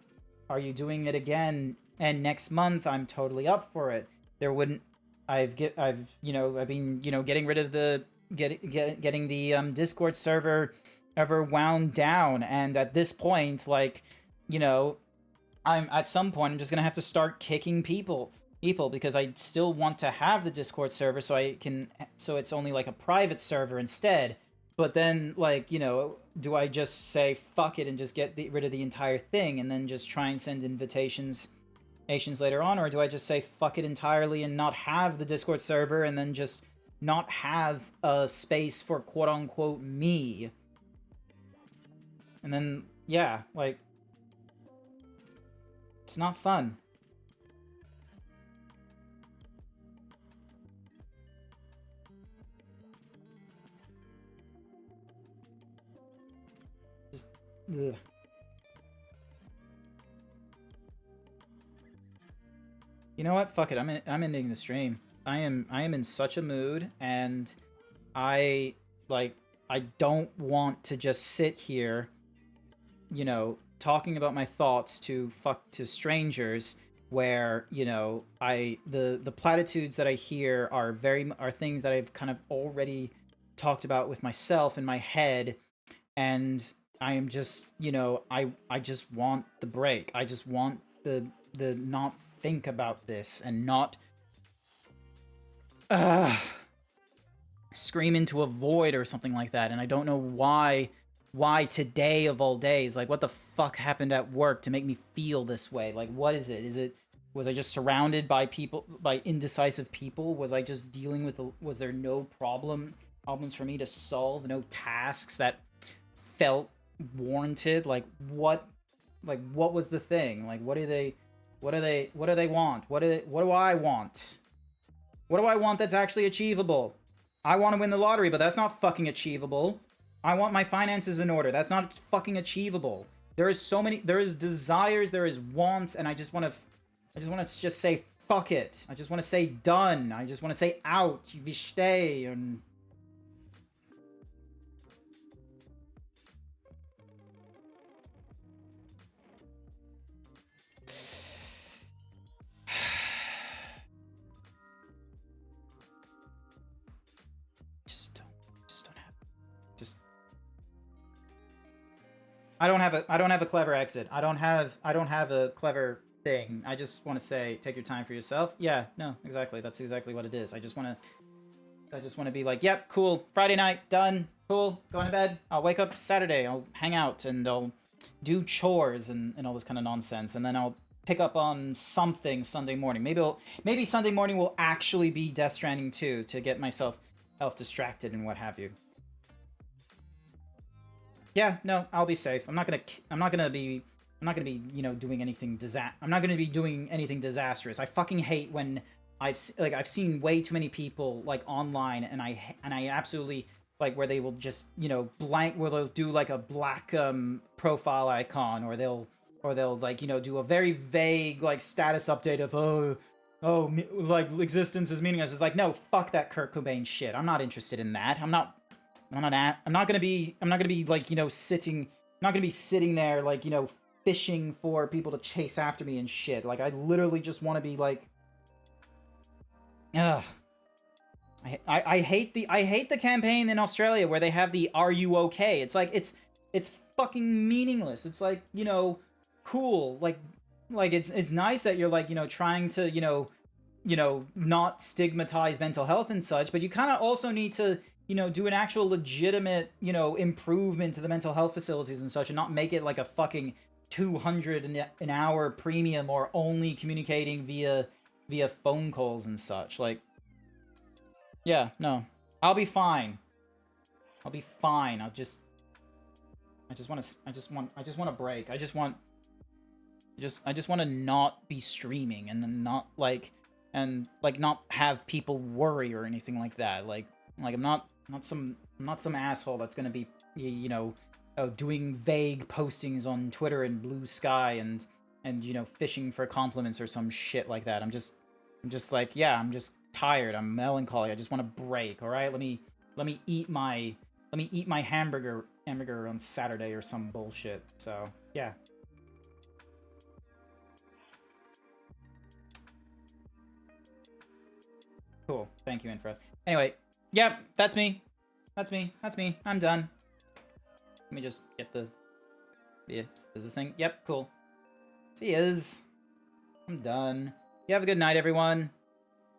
it again? And next month I'm totally up for it. There wouldn't. I've been, you know, getting rid of the getting the Discord server ever wound down, and at this point, like, you know, I'm just gonna have to start kicking people because I still want to have the Discord server so it's only like a private server instead. But then, like, you know, do I just say fuck it and just get rid of the entire thing and then just try and send invitations later on, or do I just say fuck it entirely and not have the Discord server and then just not have a space for quote unquote me? And then, yeah, like, it's not fun. Just, ugh. You know what? Fuck it. I'm ending the stream. I am in such a mood, and I don't want to just sit here, you know, talking about my thoughts to strangers, where, you know, the platitudes that I hear are things that I've kind of already talked about with myself in my head, and I am just, you know, I just want the break. I just want the not think about this and not scream into a void or something like that. And I don't know why today of all days, like, what the fuck happened at work to make me feel this way? Like, what is it? Was I just surrounded by indecisive people? Was I just dealing with was there no problems for me to solve, no tasks that felt warranted? Like, what was the thing? Like, what do they want? What do I want? What do I want that's actually achievable? I want to win the lottery, but that's not fucking achievable. I want my finances in order. That's not fucking achievable. There is desires, there is wants, and I just want to just say fuck it. I just want to say done. I just want to say out, vi stay, and just don't have. Just I don't have a clever exit. I don't have a clever thing. I just want to say, take your time for yourself. Yeah, no, exactly. That's exactly what it is. I just want to be like, yep, cool. Friday night, done. Cool. Going to bed. I'll wake up Saturday. I'll hang out and I'll do chores and all this kind of nonsense. And then I'll pick up on something Sunday morning. Maybe Sunday morning will actually be Death Stranding 2 to get myself distracted and what have you. Yeah, no, I'll be safe. I'm not gonna be, you know, doing anything I'm not gonna be doing anything disastrous. I fucking hate when I've seen way too many people like online, and I absolutely like where they will just, you know, where they'll do like a black profile icon, or they'll like, you know, do a very vague like status update of like existence is meaningless. It's like, no, fuck that Kurt Cobain shit. I'm not interested in that. I'm not gonna be like, you know, I'm not gonna be sitting there like, you know, fishing for people to chase after me and shit. Like, I literally just want to be like, ugh. I hate the campaign in Australia where they have the "Are you okay?" It's like it's fucking meaningless. It's like, you know, cool. Like it's nice that you're like, you know, trying to, you know, not stigmatize mental health and such, but you kind of also need to, you know, do an actual legitimate, you know, improvement to the mental health facilities and such, and not make it like a fucking 200 an hour premium or only communicating via phone calls and such. Like, yeah, no, I'll be fine. I'll be fine. I just want a break. I just want to not be streaming and not like not have people worry or anything like that. Like I'm not some asshole that's gonna be, you know, doing vague postings on Twitter and Blue Sky and you know, fishing for compliments or some shit like that. I'm just like, yeah, I'm just tired. I'm melancholy. I just want a break. All right, let me eat my hamburger on Saturday or some bullshit. So yeah. Cool. Thank you, Infra. Anyway, yep, that's me. That's me. I'm done. Let me just get the... Yeah, does this thing? Yep, cool. See yas. I'm done. You have a good night, everyone.